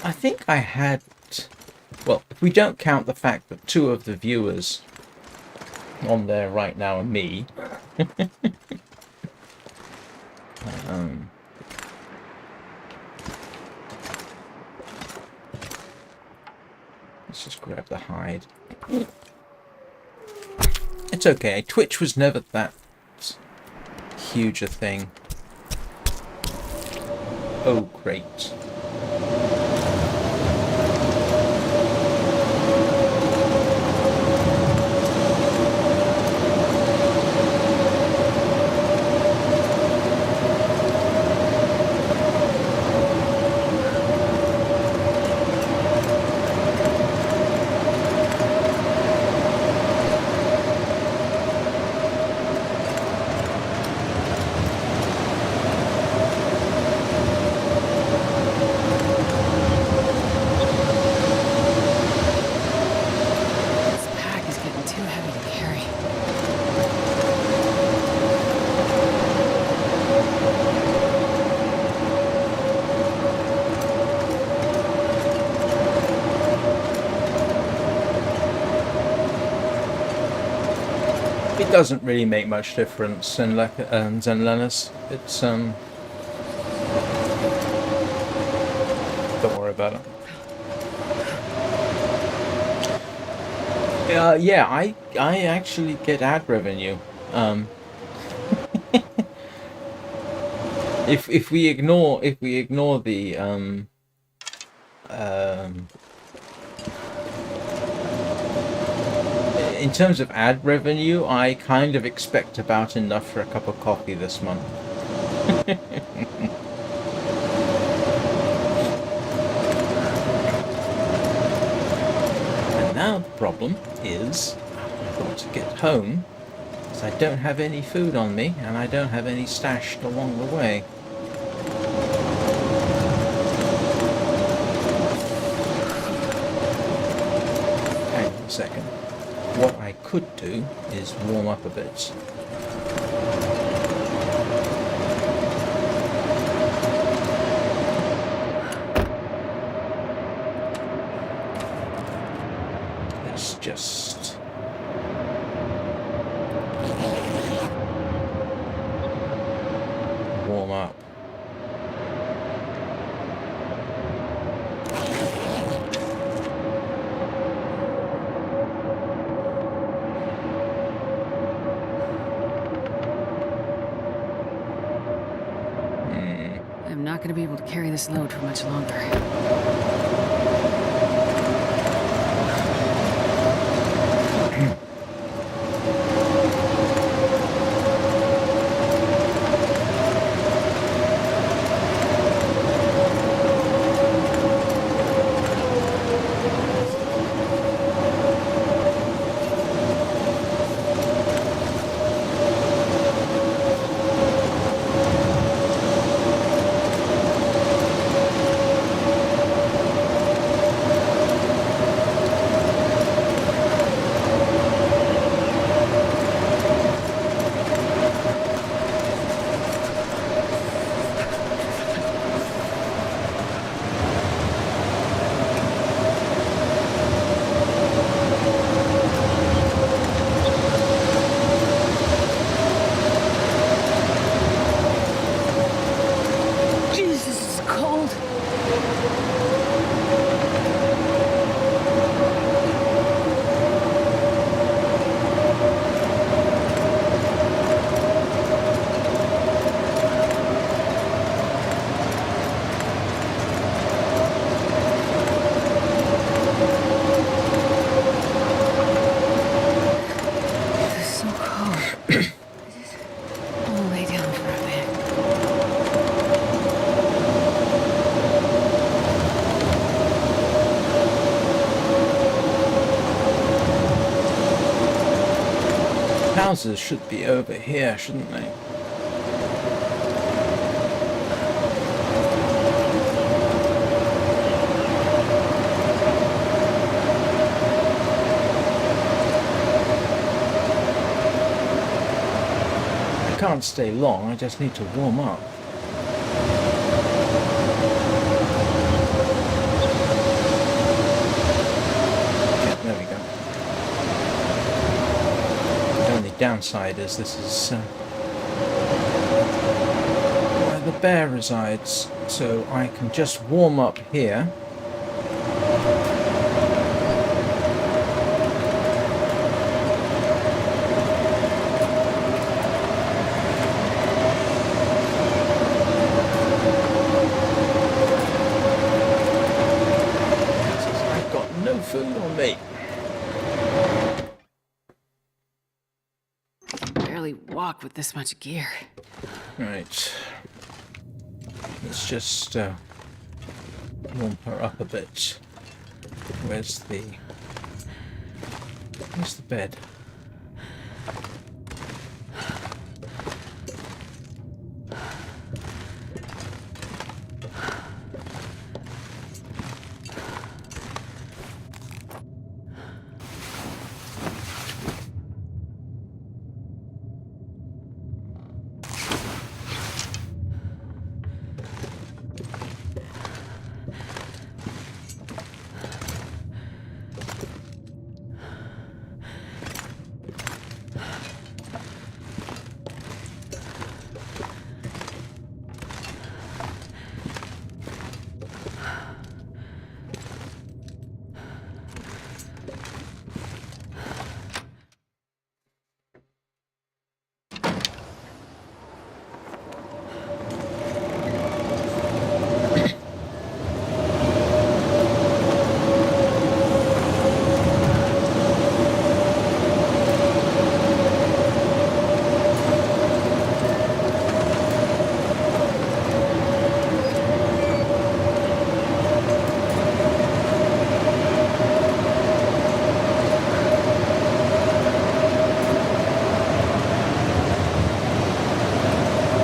I think I had... Well, if we don't count the fact that 2 of the viewers on there right now are me. Let's just grab the hide. It's okay. Twitch was never that huge a thing. Oh, great. This pack is getting too heavy to carry. It doesn't really make much difference in Zenlenis. It's don't worry about it. Yeah, I actually get ad revenue. If we ignore the in terms of ad revenue, I kind of expect about enough for a cup of coffee this month. And now the problem is I've got to get home because I don't have any food on me and I don't have any stashed along the way. Hang on a second. What I could do is warm up a bit. Let's just... warm up. I'm not gonna be able to carry this load for much longer. Houses should be over here, shouldn't they? I can't stay long, I just need to warm up. Yeah, there we go. The only downside is this is where the bear resides, so I can just warm up here. I've got no food on me. Barely walk with this much gear. Right. Let's just warm her up a bit. Where's the bed?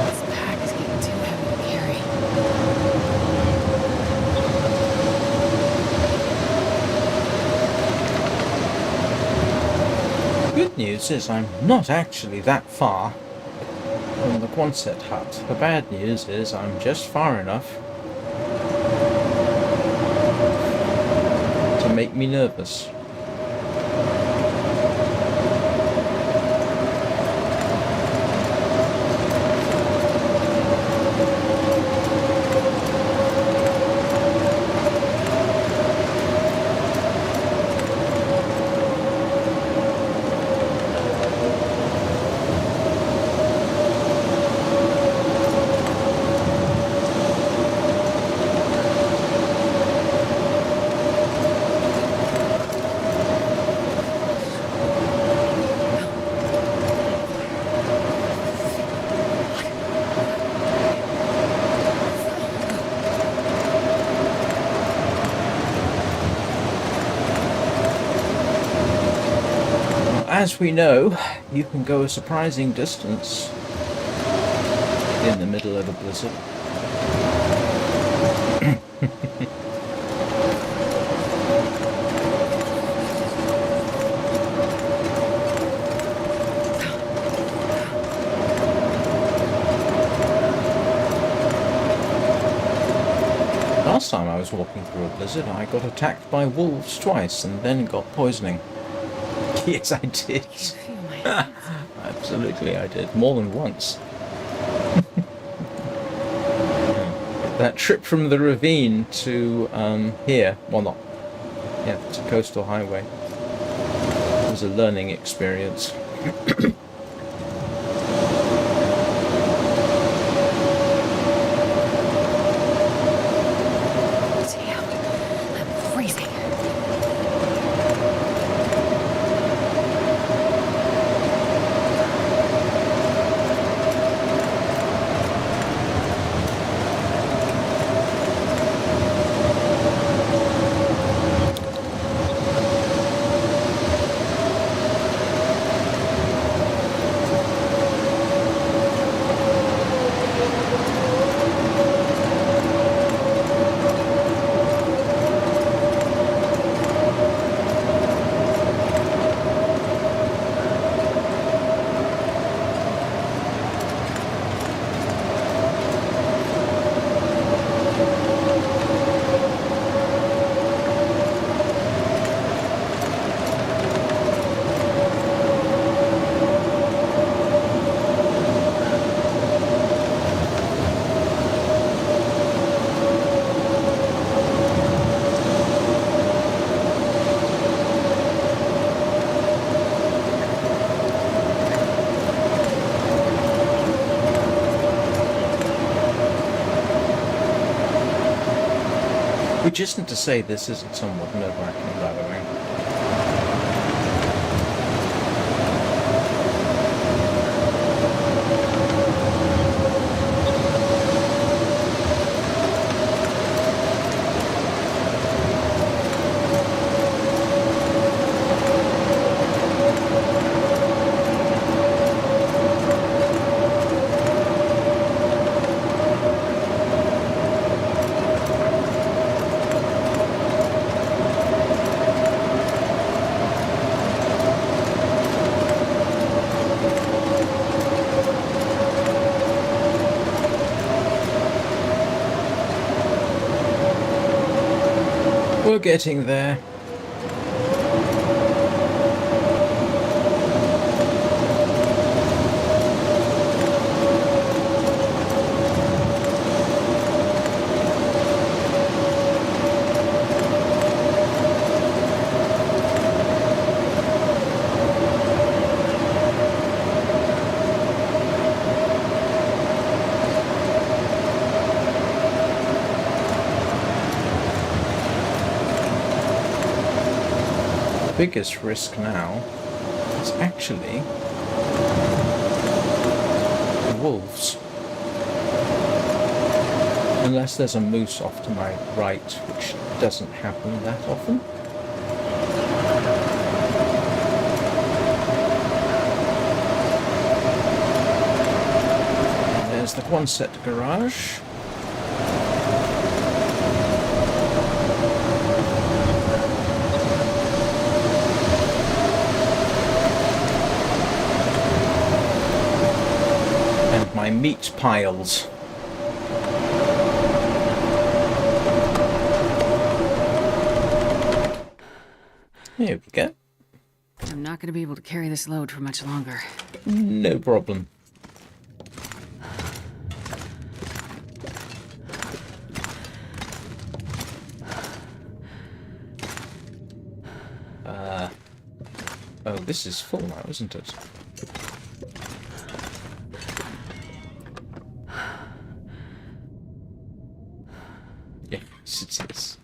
This pack is getting too heavy to carry. Good news is I'm not actually that far from the Quonset hut. The bad news is I'm just far enough to make me nervous. as we know, you can go a surprising distance in the middle of a blizzard. Last time I was walking through a blizzard, I got attacked by wolves twice and then got poisoning. Yes, I did. I feel my hands. Absolutely, I did. More than once. That trip from the ravine to here, well, not, yeah, to Coastal Highway, was a learning experience. Damn, I'm freezing. Which isn't to say this isn't somewhat nerve-wracking, by the way. We're getting there. The biggest risk now is actually the wolves. Unless there's a moose off to my right, which doesn't happen that often. There's the one set garage. And my meat piles. There we go. I'm not going to be able to carry this load for much longer. No problem. Oh, this is full now, isn't it? Yes, it is.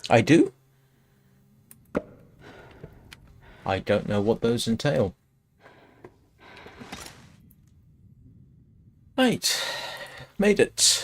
I do. I don't know what those entail. Right. Made it.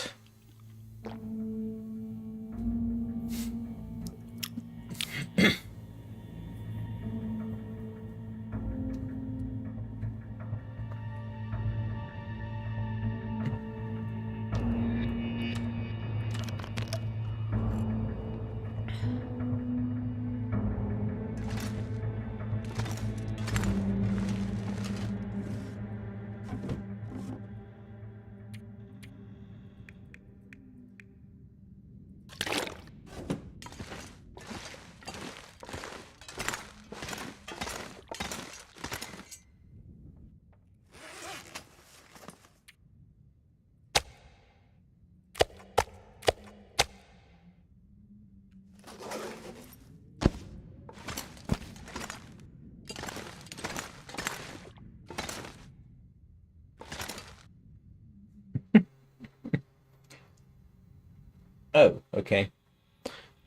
Oh, okay.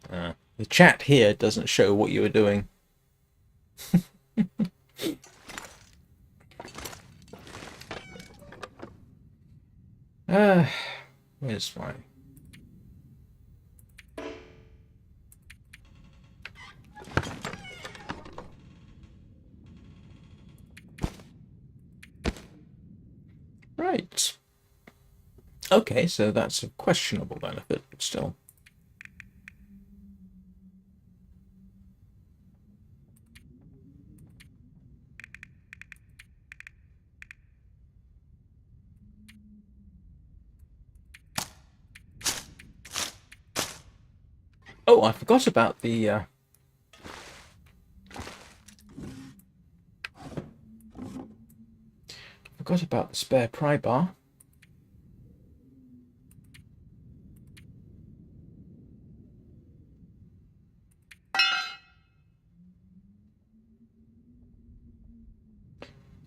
The chat here doesn't show what you were doing. Where's my... Right. Okay, so that's a questionable benefit, but still. Oh, I forgot about the spare pry bar.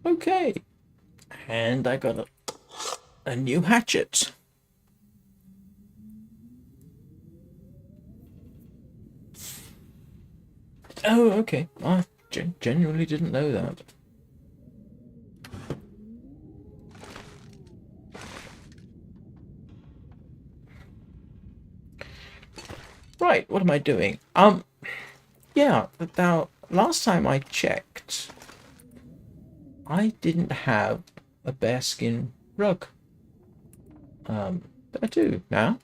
Okay, and I got a new hatchet. Oh, okay. I genuinely didn't know that. Right, what am I doing? Yeah, now, last time I checked, I didn't have a bearskin rug. But I do now.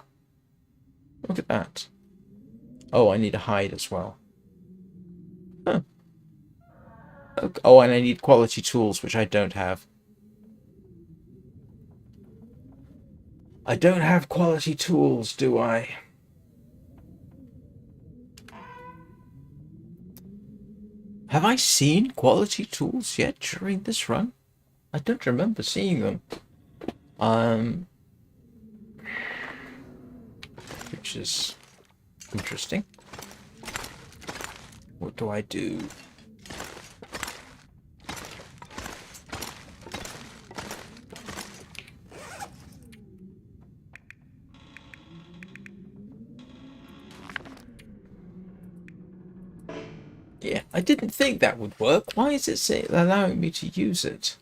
Look at that. Oh, I need a hide as well. Huh. Oh, and I need quality tools, which I don't have. I don't have quality tools, do I? Have I seen quality tools yet during this run? I don't remember seeing them. Which is interesting. What do I do? Yeah, I didn't think that would work. Why is it allowing me to use it?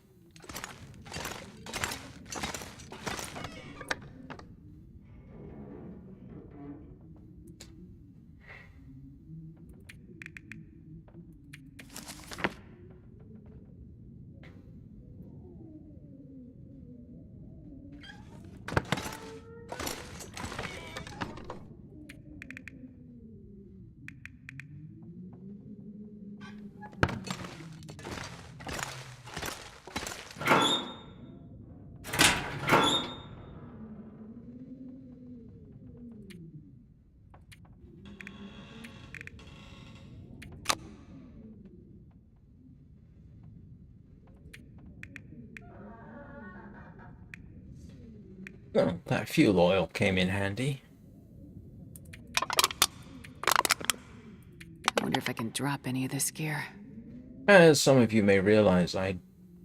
Oh, that fuel oil came in handy. I wonder if I can drop any of this gear. As some of you may realize, I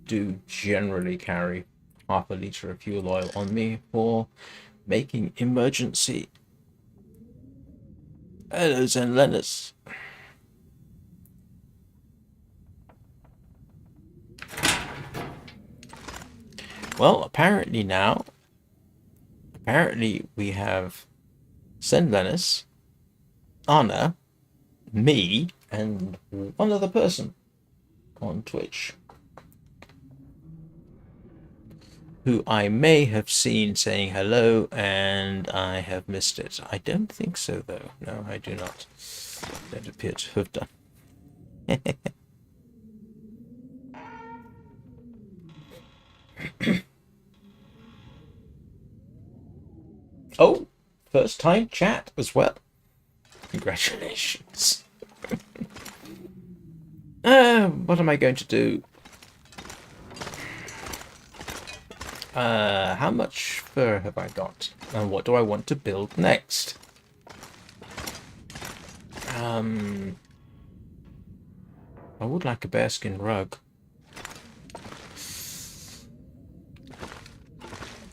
do generally carry half a liter of fuel oil on me for making emergency Hello, Zen Lennis. Well, apparently we have Zen Lennis, Anna, me, and one other person on Twitch who I may have seen saying hello and I have missed it. I don't think so, though. No, I do not. Don't appear to have done. Oh, first time chat as well. Congratulations. What am I going to do? How much fur have I got? And what do I want to build next? I would like a bearskin rug.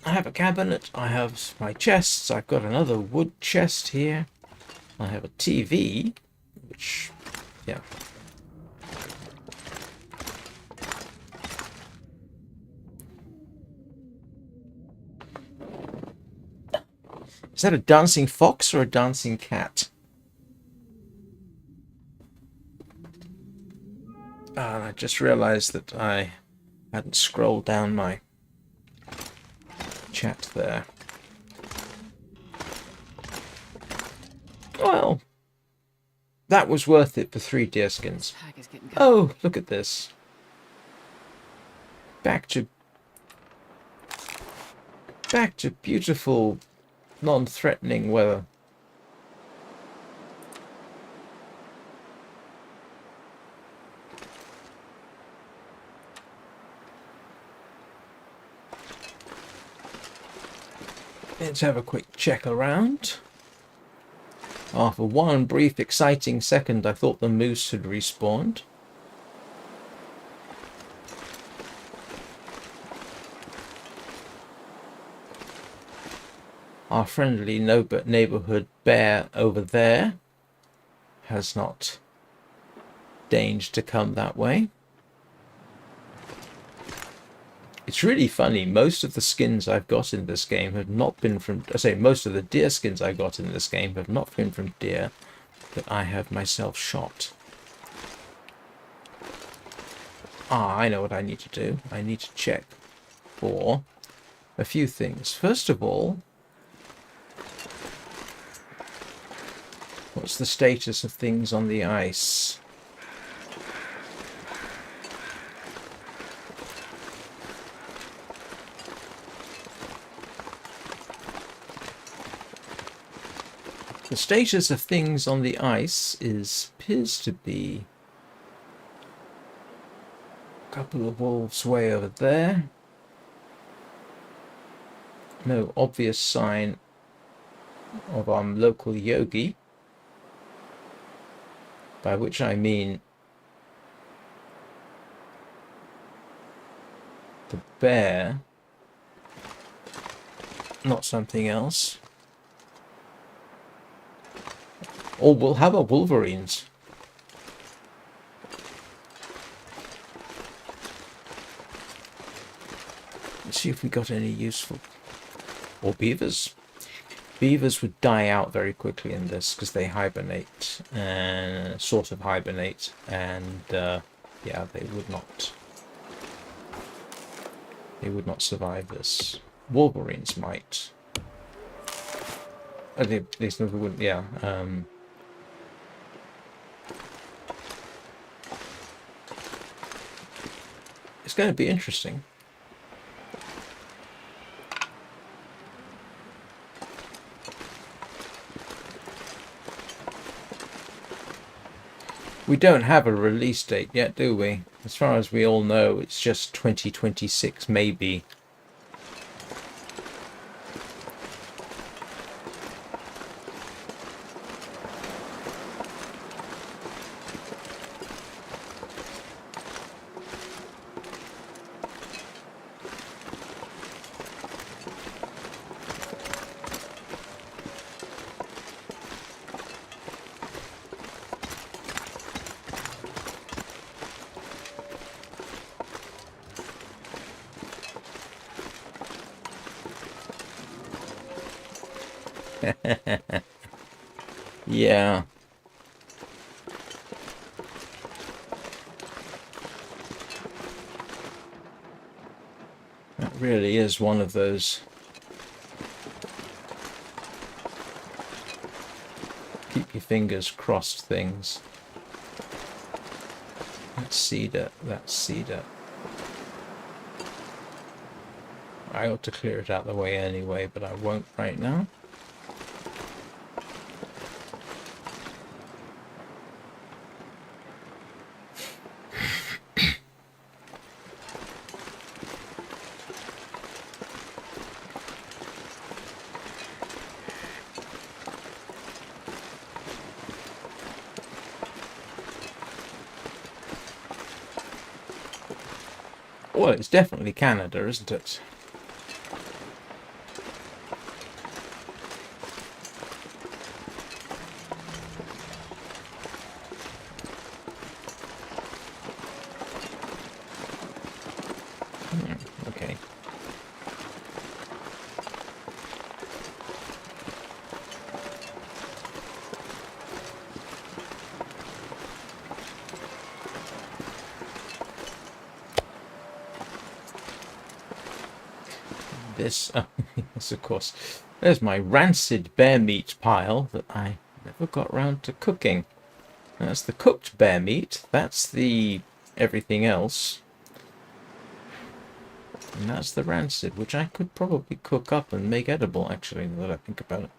I have a cabinet, I have my chests, I've got another wood chest here. I have a TV, which, yeah. Is that a dancing fox or a dancing cat? I just realized that I hadn't scrolled down my chat there. Well, that was worth it for 3 deerskins. Oh, look at this. Back to beautiful, non-threatening weather. Let's have a quick check around. For one brief exciting second I thought the moose had respawned. Our friendly neighborhood bear over there has not deigned to come that way. It's really funny, most of the skins I've got in this game have not been from... most of the deer skins I got in this game have not been from deer that I have myself shot. I know what I need to do. I need to check for a few things. First of all, what's the status of things on the ice? The status of things on the ice appears to be a couple of wolves way over there. No obvious sign of our local yogi, by which I mean the bear, not something else. Or well, how about wolverines? Let's see if we got any useful... Or beavers. Beavers would die out very quickly in this because they hibernate, and sort of hibernate, and yeah, they would not survive this. Wolverines might. At least we wouldn't. Yeah. It's going to be interesting. We don't have a release date yet, do we? As far as we all know, it's just 2026, maybe. Yeah. That really is one of those keep your fingers crossed things. That's cedar. That's cedar. I ought to clear it out of the way anyway, but I won't right now. Well, it's definitely Canada, isn't it? Okay. This, yes, of course. There's my rancid bear meat pile that I never got round to cooking. That's the cooked bear meat. That's the everything else. And that's the rancid, which I could probably cook up and make edible, actually, now that I think about it.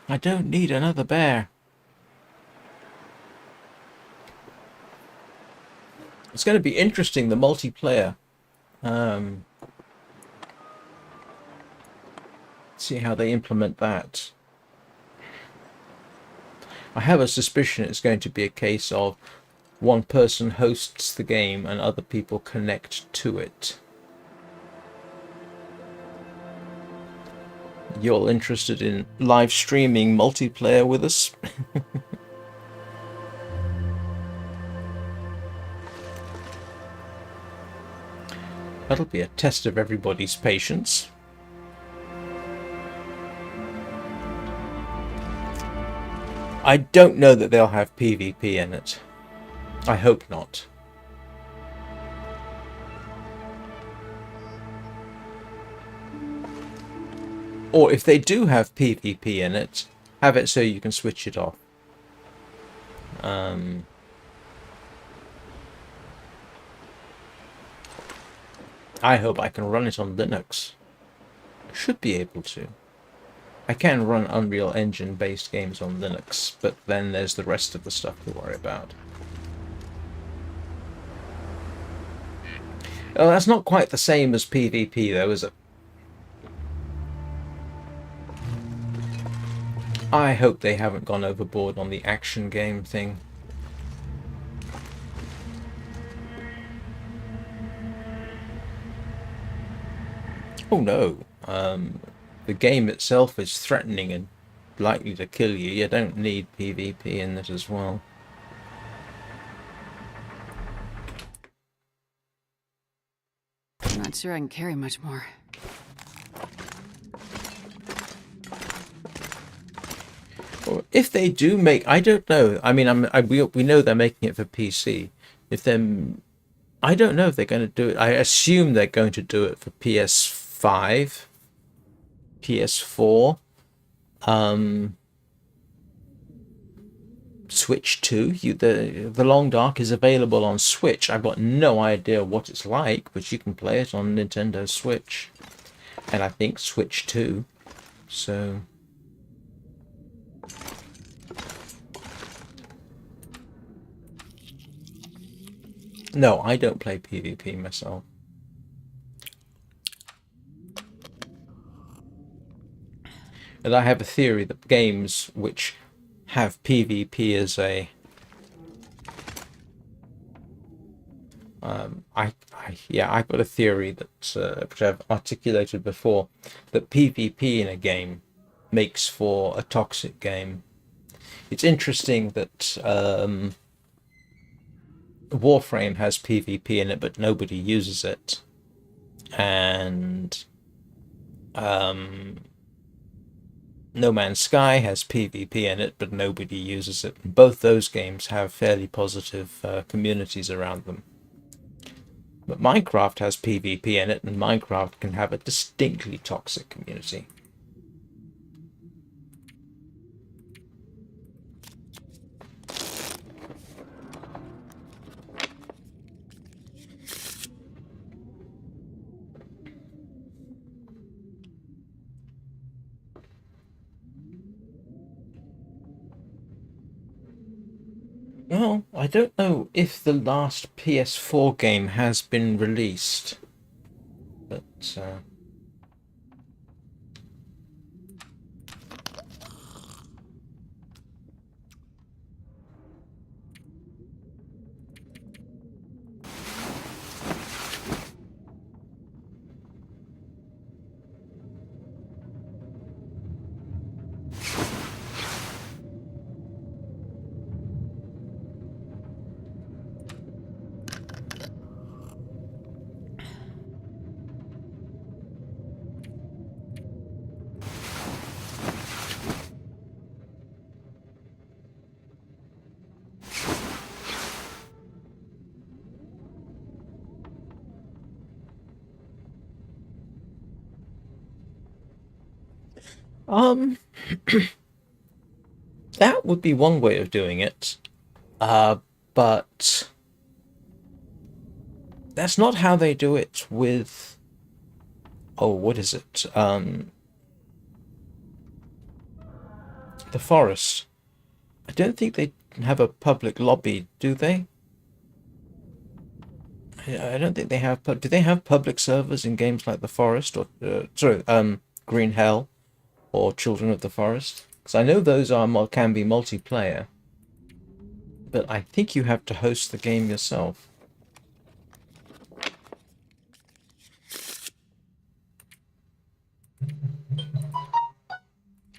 I don't need another bear. It's going to be interesting, the multiplayer. See how they implement that. I have a suspicion it's going to be a case of one person hosts the game and other people connect to it. You're interested in live streaming multiplayer with us? That'll be a test of everybody's patience. I don't know that they'll have PvP in it. I hope not. Or if they do have PvP in it, have it so you can switch it off. I hope I can run it on Linux. I should be able to. I can run Unreal Engine based games on Linux, but then there's the rest of the stuff to worry about. Oh, that's not quite the same as PvP though, is it? I hope they haven't gone overboard on the action game thing. Oh no, the game itself is threatening and likely to kill you. You don't need PvP in it as well. I'm not sure I can carry much more. Or if they do make, I don't know. I mean, we know they're making it for PC. If they're, I don't know if they're going to do it. I assume they're going to do it for PS5, PS4, Switch 2. The Long Dark is available on Switch. I've got no idea what it's like, but you can play it on Nintendo Switch, and I think Switch 2. So. No, I don't play PvP myself. And I have a theory that games which have PvP as a I've got a theory that which I've articulated before, that PvP in a game makes for a toxic game. It's interesting that Warframe has PvP in it, but nobody uses it. and No Man's Sky has PvP in it, but nobody uses it. Both those games have fairly positive communities around them. But Minecraft has PvP in it, and Minecraft can have a distinctly toxic community. Well, I don't know if the last PS4 game has been released, but um, that would be one way of doing it. But that's not how they do it with, oh, what is it? The Forest. I don't think they have a public lobby, do they? I don't think they have. Do they have public servers in games like The Forest or Green Hell or Children of the Forest? Because I know those can be multiplayer, but I think you have to host the game yourself.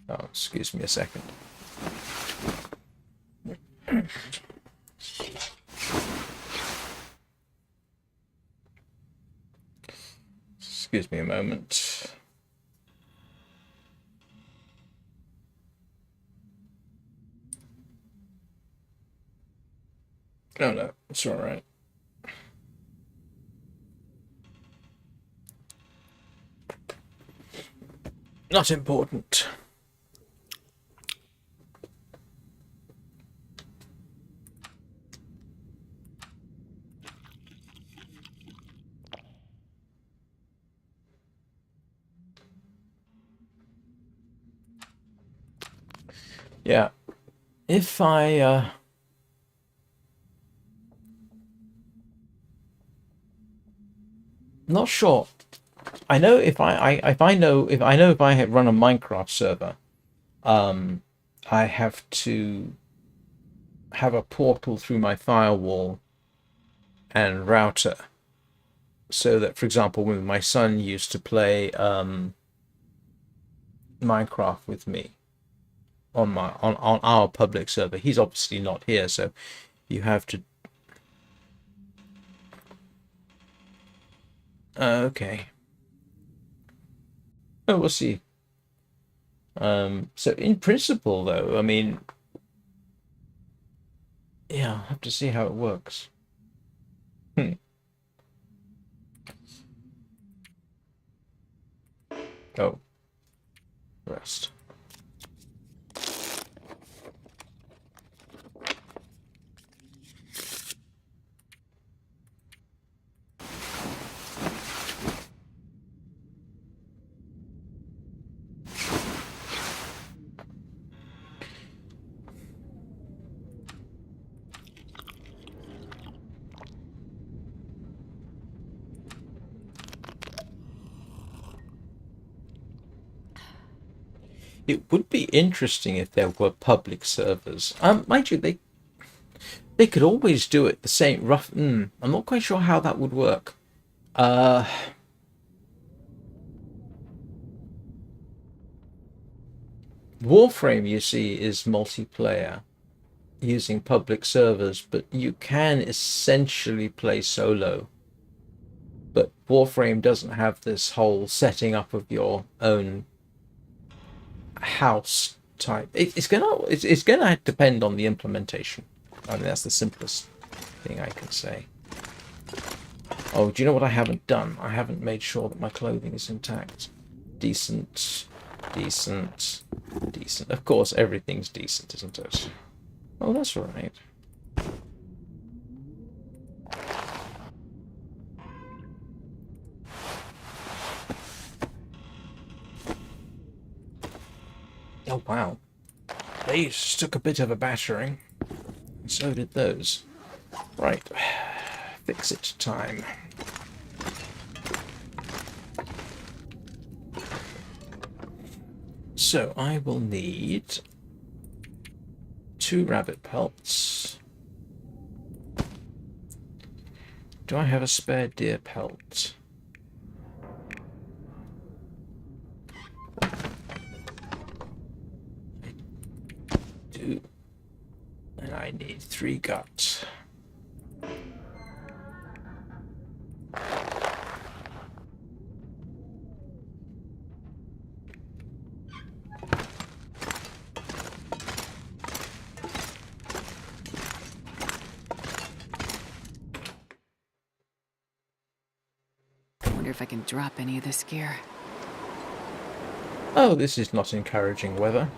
Oh, excuse me a second. Excuse me a moment. No, it's all right. Not important. Yeah. If I not sure. I know if I run a Minecraft server, I have to have a portal through my firewall and router, so that, for example, when my son used to play Minecraft with me on our public server, he's obviously not here, so you have to. Okay. Oh, we'll see. So in principle, though, I mean, yeah, I'll have to see how it works. Hmm. Oh, rest. It would be interesting if there were public servers. Mind you, they could always do it the same rough. I'm not quite sure how that would work. Warframe, you see, is multiplayer using public servers, but you can essentially play solo. But Warframe doesn't have this whole setting up of your own house type. It's gonna depend on the implementation. I mean, that's the simplest thing I can say. Oh, do you know what I haven't done? I haven't made sure that my clothing is intact. Decent, decent, decent. Of course, everything's decent, isn't it? Oh, that's all right. Oh, wow. These took a bit of a battering. And so did those. Right. Fix it time. So I will need 2 rabbit pelts. Do I have a spare deer pelt? I do. And I need 3 guts. Wonder if I can drop any of this gear. Oh, this is not encouraging weather.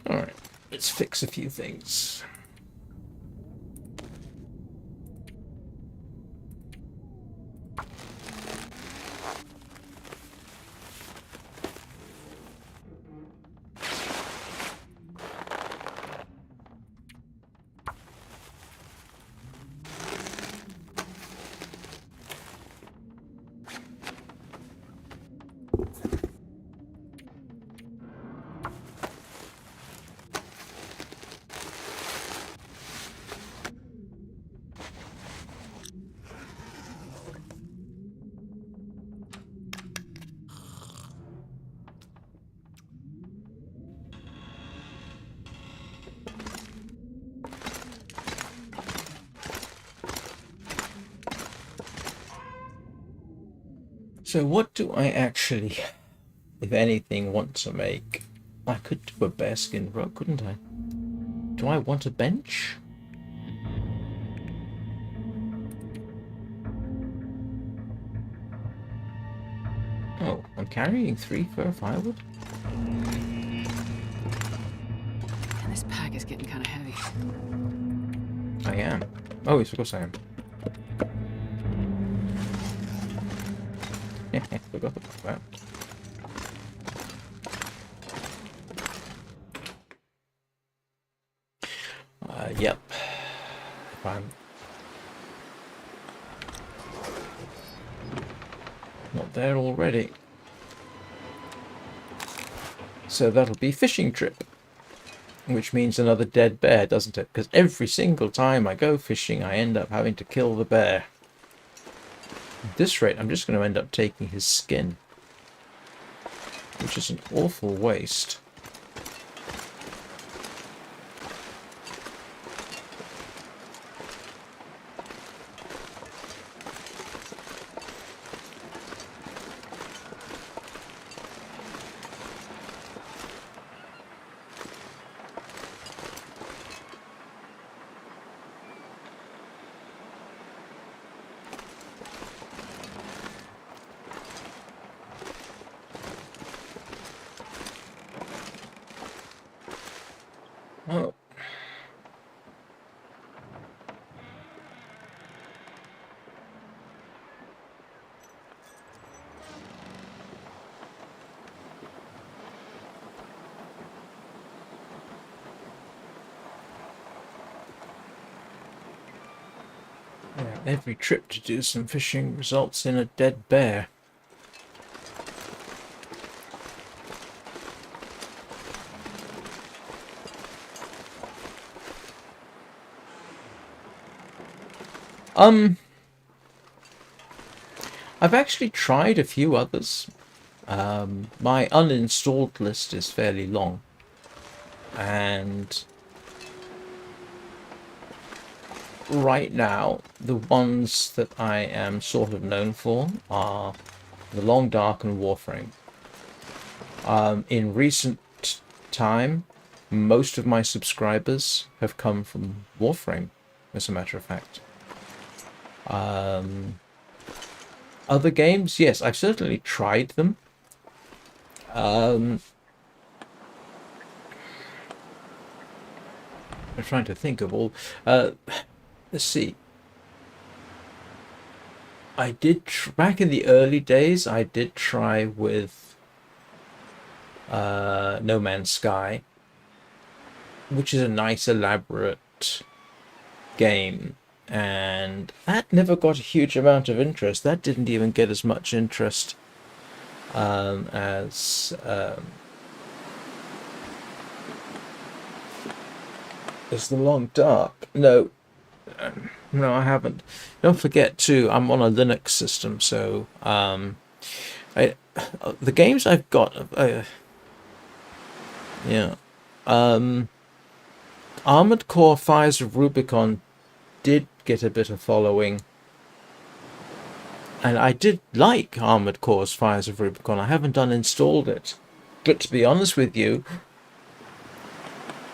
Alright, let's fix a few things. So what do I actually, if anything, want to make? I could do a bearskin rug, couldn't I? Do I want a bench? Oh, I'm carrying 3 fur firewood? And this pack is getting kind of heavy. I am. Oh, yes, of course I am. Forgot about that. Yep. If I'm not there already. So that'll be fishing trip. Which means another dead bear, doesn't it? Because every single time I go fishing, I end up having to kill the bear. At this rate, I'm just going to end up taking his skin. Which is an awful waste. Oh. Yeah, every trip to do some fishing results in a dead bear. I've actually tried a few others. My uninstalled list is fairly long, and right now the ones that I am sort of known for are the Long Dark and Warframe. In recent time, most of my subscribers have come from Warframe, as a matter of fact. Other games, yes, I've certainly tried them. I'm trying to think of all. Let's see. I did back in the early days. I did try with No Man's Sky, which is a nice, elaborate game, and that never got a huge amount of interest. That didn't even get as much interest as The Long Dark. No, no, I haven't. Don't forget too, I'm on a Linux system, so I the games I've got, yeah, Armored Core Fires of Rubicon did get a bit of following, and I did like Armored Core's Fires of Rubicon. I haven't uninstalled it, but to be honest with you,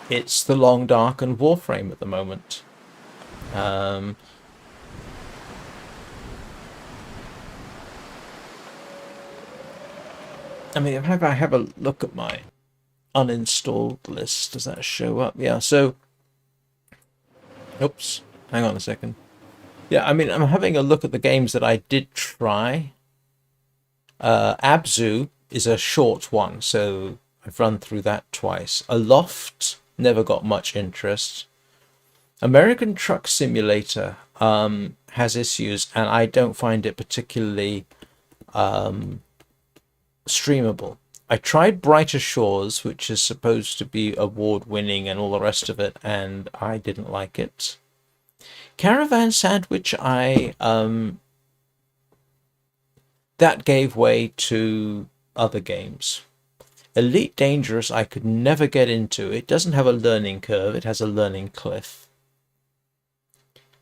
it's The Long Dark and Warframe at the moment. I mean, if I have a look at my uninstalled list, does that show up? Yeah, so, oops, hang on a second. Yeah, I mean, I'm having a look at the games that I did try. Abzu is a short one, so I've run through that twice. Aloft never got much interest. American Truck Simulator has issues, and I don't find it particularly streamable. I tried Brighter Shores, which is supposed to be award-winning and all the rest of it, and I didn't like it. Caravan Sandwich, that gave way to other games. Elite Dangerous, I could never get into. It doesn't have a learning curve, it has a learning cliff.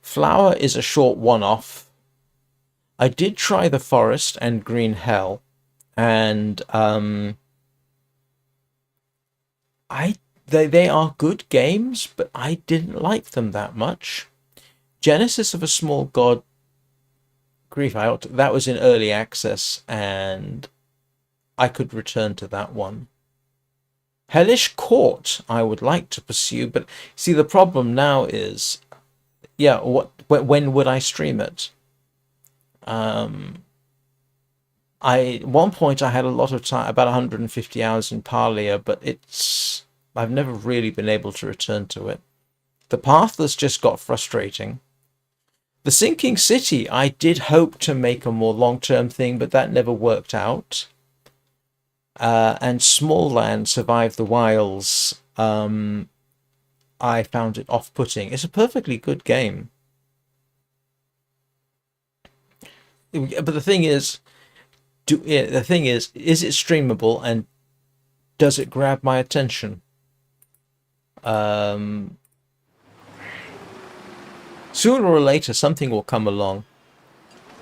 Flower is a short one-off. I did try The Forest and Green Hell, and they are good games, but I didn't like them that much. Genesis of a Small God, grief, that was in early access, and I could return to that one. Hellish Court I would like to pursue, but see, the problem now is, yeah, when would I stream it? At one point I had a lot of time, about 150 hours in Parlia, but I've never really been able to return to it. The Pathless just got frustrating. The Sinking City, I did hope to make a more long-term thing, but that never worked out. And Small Land Survive the Wilds, I found it off-putting. It's a perfectly good game. But the thing is, is it streamable and does it grab my attention? Sooner or later, something will come along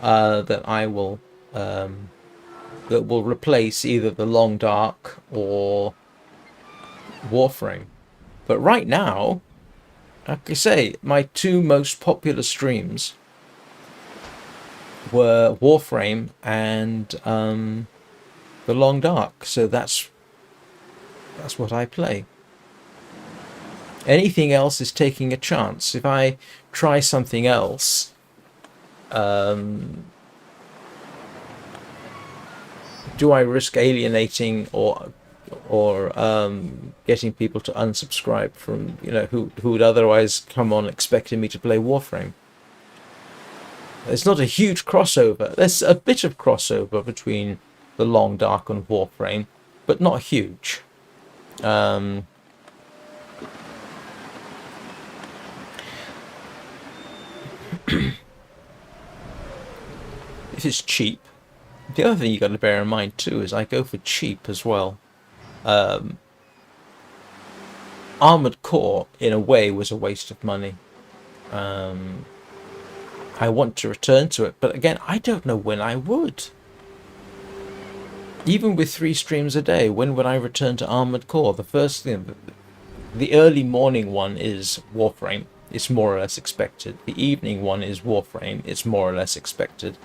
that I will that will replace either the Long Dark or Warframe. But right now, like I say, my two most popular streams were Warframe and the Long Dark. So that's what I play. Anything else is taking a chance. If I try something else, do I risk alienating or getting people to unsubscribe from, who would otherwise come on expecting me to play Warframe? There's not a huge crossover. There's a bit of crossover between the Long Dark and Warframe, but not huge. If it's cheap, The other thing you got to bear in mind too is I go for cheap as well. Armored Core, in a way, was a waste of money. I want to return to it, but again, I don't know when I would. Even with 3 streams a day, when would I return to Armored Core? The first thing, the early morning one is Warframe. It's more or less expected. The evening one is Warframe. It's more or less expected.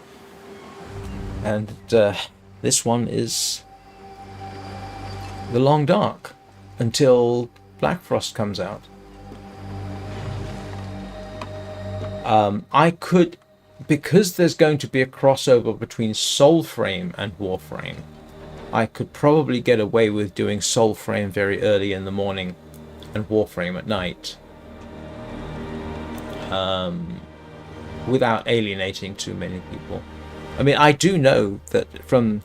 And this one is The Long Dark until Black Frost comes out. I could, because there's going to be a crossover between Soulframe and Warframe, I could probably get away with doing Soulframe very early in the morning and Warframe at night, without alienating too many people. I mean, I do know that from...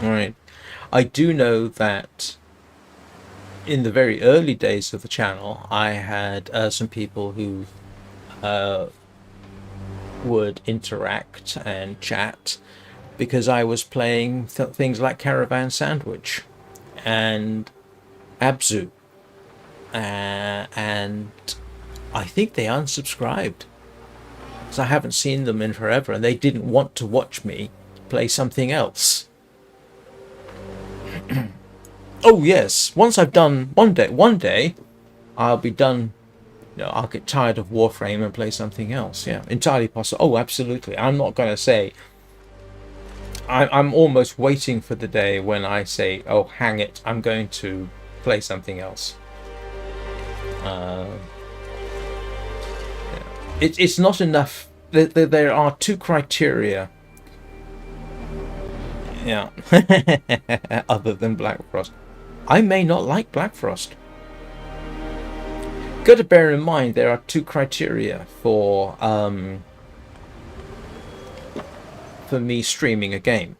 Alright. I do know that in the very early days of the channel, I had some people who would interact and chat because I was playing things like Caravan Sandwich and Abzu. And I think they unsubscribed because I haven't seen them in forever, and they didn't want to watch me play something else. Oh yes, once I've done one day I'll be done. You know, I'll get tired of Warframe and play something else. Yeah, entirely possible. Oh, absolutely. I'm not going to say. I'm almost waiting for the day when I say, oh, hang it, I'm going to play something else. Yeah. It's not enough. There are 2 criteria. Yeah. Other than Black Frost. I may not like Black Frost. Got to bear in mind there are 2 criteria for me streaming a game.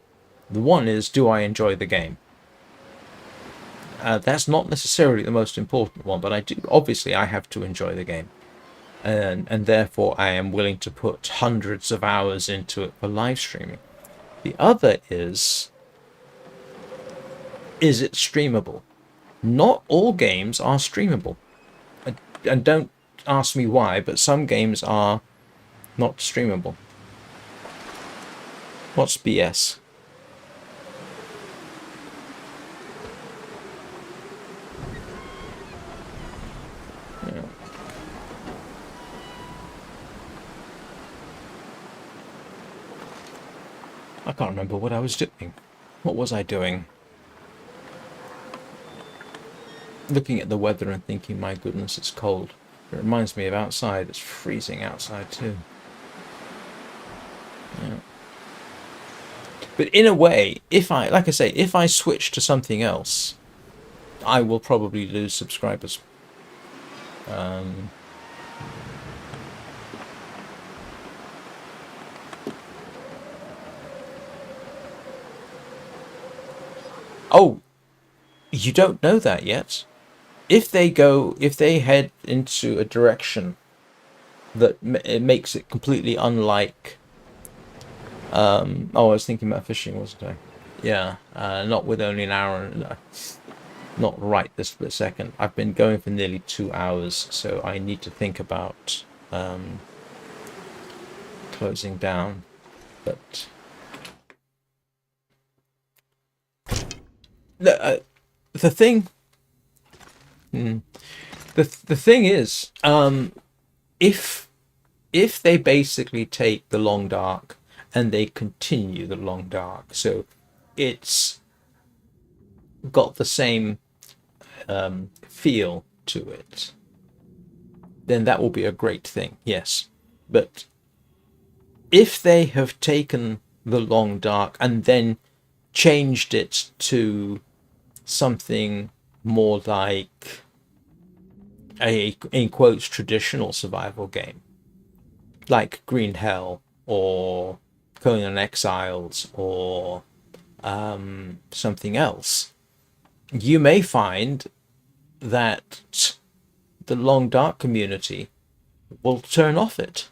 The one is, do I enjoy the game? That's not necessarily the most important one, but I do. Obviously, I have to enjoy the game, and therefore I am willing to put hundreds of hours into it for live streaming. The other is it streamable? Not all games are streamable. And don't ask me why, but some games are not streamable. What's BS? Yeah. I can't remember what I was doing. What was I doing? Looking at the weather and thinking, my goodness, it's cold. It reminds me of outside. It's freezing outside too. Yeah. But in a way, like I say, if I switch to something else, I will probably lose subscribers. Oh, you don't know that yet. If they head into a direction that it makes it completely unlike. Oh, I was thinking about fishing, wasn't I? Yeah, not with only an hour. Not right this split second. I've been going for nearly 2 hours, so I need to think about closing down. But the thing. The thing is, if they basically take the Long Dark and they continue the Long Dark, so it's got the same feel to it, then that will be a great thing, yes. But if they have taken the Long Dark and then changed it to something more like a, in quotes, traditional survival game, like Green Hell or Conan Exiles or something else, you may find that the Long Dark community will turn off it.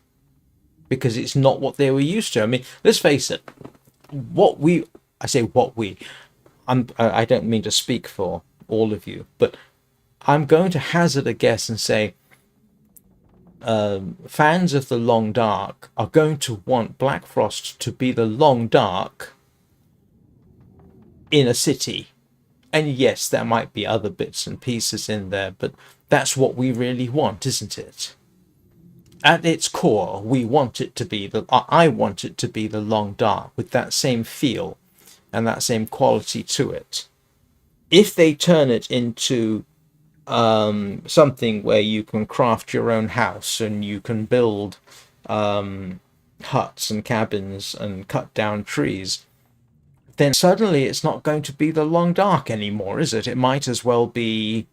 because it's not what they were used to. I mean, let's face it, I say what we, I don't mean to speak for all of you, but I'm going to hazard a guess and say fans of the Long Dark are going to want Black Frost to be the Long Dark in a city. And yes, there might be other bits and pieces in there, but that's what we really want, isn't it? At its core, we want it to be I want it to be the Long Dark with that same feel and that same quality to it. If they turn it into something where you can craft your own house and you can build huts and cabins and cut down trees, then suddenly it's not going to be the Long Dark anymore, is it? It might as well be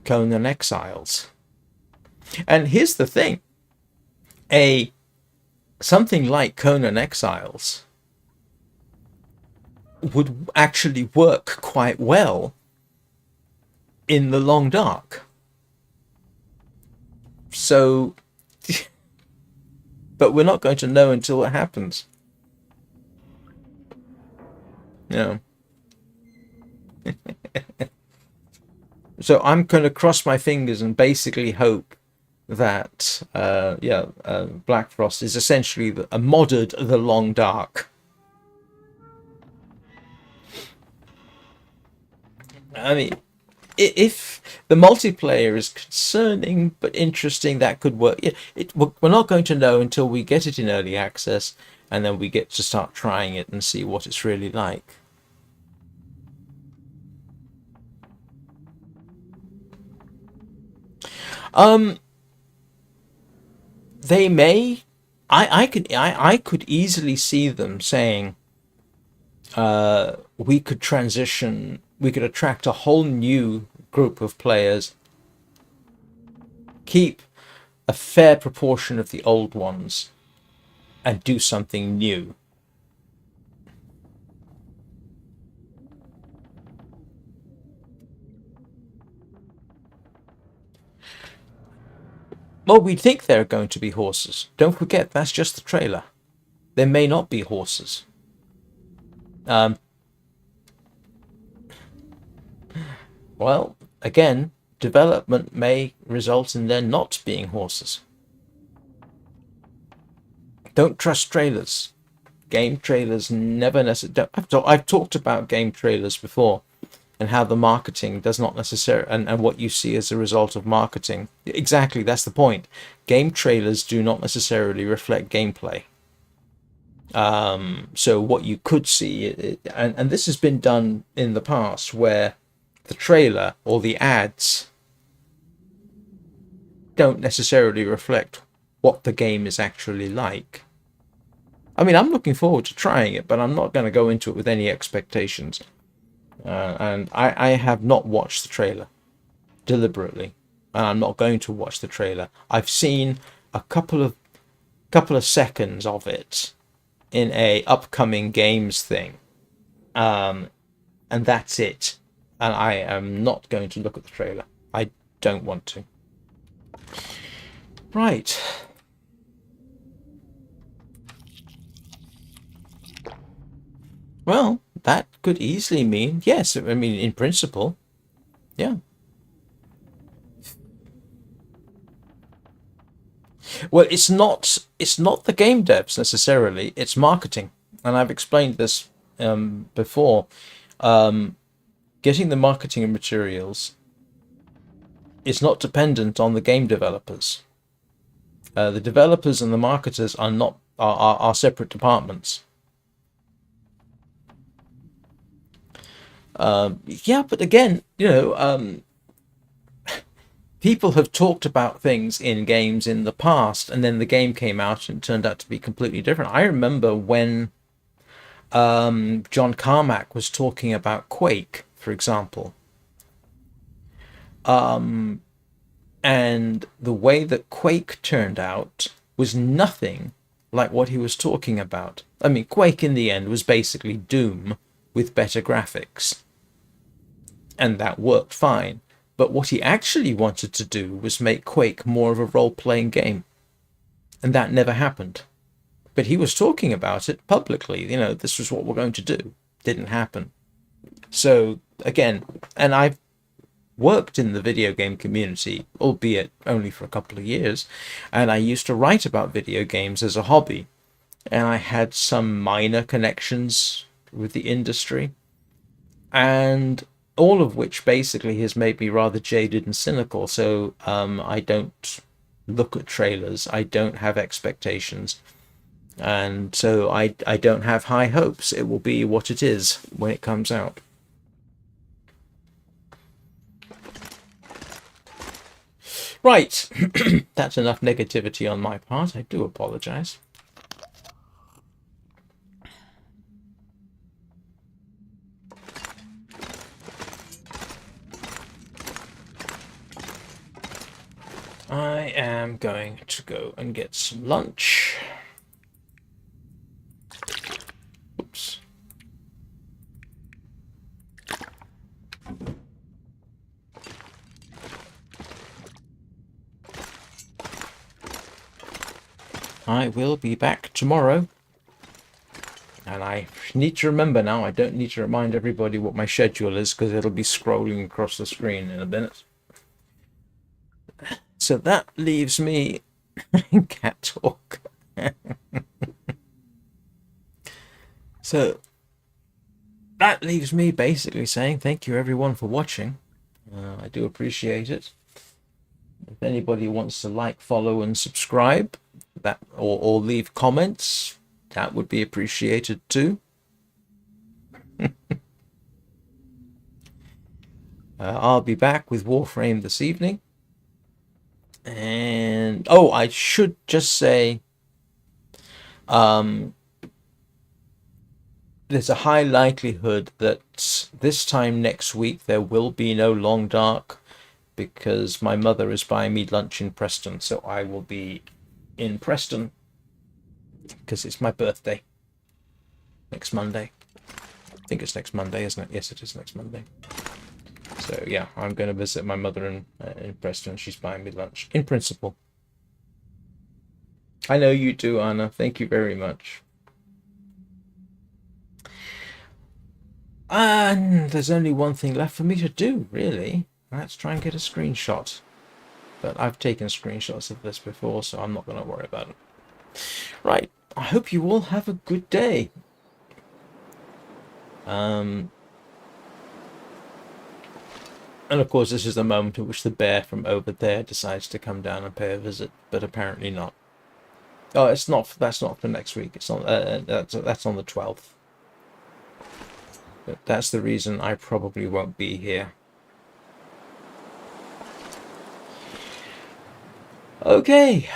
Conan Exiles. And here's the thing. Something like Conan Exiles would actually work quite well in the Long Dark. So, but we're not going to know until it happens. No. So I'm going to cross my fingers and basically hope that Black Frost is essentially a modded The Long Dark. I mean, if the multiplayer is concerning but interesting, that could work. We're not going to know until we get it in early access, and then we get to start trying it and see what it's really like. They may. I could easily see them saying, we could transition. We could attract a whole new group of players, keep a fair proportion of the old ones, and do something new. Well, we think there are going to be horses. Don't forget, that's just the trailer. There may not be horses. Well, again, development may result in there not being horses. Don't trust trailers. Game trailers never necessarily... I've talked about game trailers before and how the marketing does not necessarily... And what you see as a result of marketing. Exactly, that's the point. Game trailers do not necessarily reflect gameplay. So what you could see... And this has been done in the past where the trailer or the ads don't necessarily reflect what the game is actually like. I mean, I'm looking forward to trying it, but I'm not going to go into it with any expectations. And I have not watched the trailer deliberately, and I'm not going to watch the trailer. I've seen a couple of seconds of it in a upcoming games thing, and that's it. And I am not going to look at the trailer. I don't want to. Right. Well, that could easily mean, yes, I mean, in principle, yeah. Well, it's not the game devs necessarily, it's marketing. And I've explained this before. Getting the marketing and materials is not dependent on the game developers. The developers and the marketers are separate departments. Yeah, but again, people have talked about things in games in the past, and then the game came out and it turned out to be completely different. I remember when John Carmack was talking about Quake, for example. And the way that Quake turned out was nothing like what he was talking about. I mean, Quake in the end was basically Doom with better graphics. And that worked fine. But what he actually wanted to do was make Quake more of a role-playing game. And that never happened. But he was talking about it publicly. You know, this was what we're going to do. Didn't happen. So, again, and I've worked in the video game community, albeit only for a couple of years, and I used to write about video games as a hobby, and I had some minor connections with the industry, and all of which basically has made me rather jaded and cynical. So I don't look at trailers, I don't have expectations, and so I don't have high hopes. It will be what it is when it comes out. Right, that's enough negativity on my part. I do apologize. I am going to go and get some lunch. Oops. I will be back tomorrow. And I need to remember now, I don't need to remind everybody what my schedule is, because it'll be scrolling across the screen in a minute. So that leaves me cat talk. So that leaves me basically saying thank you everyone for watching. I do appreciate it. If anybody wants to like, follow, and subscribe, that or leave comments, that would be appreciated too. I'll be back with Warframe this evening. And oh, I should just say, there's a high likelihood that this time next week there will be no Long Dark, because my mother is buying me lunch in Preston, so I will be in Preston because it's my birthday next Monday. I think it's next Monday, isn't it? Yes, it is next Monday. So yeah, I'm going to visit my mother in Preston. She's buying me lunch, in principle. I know you do, Anna. Thank you very much. And there's only one thing left for me to do, really. Let's try and get a screenshot. But I've taken screenshots of this before, so I'm not going to worry about it. Right. I hope you all have a good day. And of course, this is the moment at which the bear from over there decides to come down and pay a visit, but apparently not. Oh, it's not. That's not for next week. It's on. That's on the 12th. But that's the reason I probably won't be here. Okay.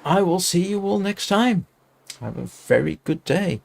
I will see you all next time. Have a very good day.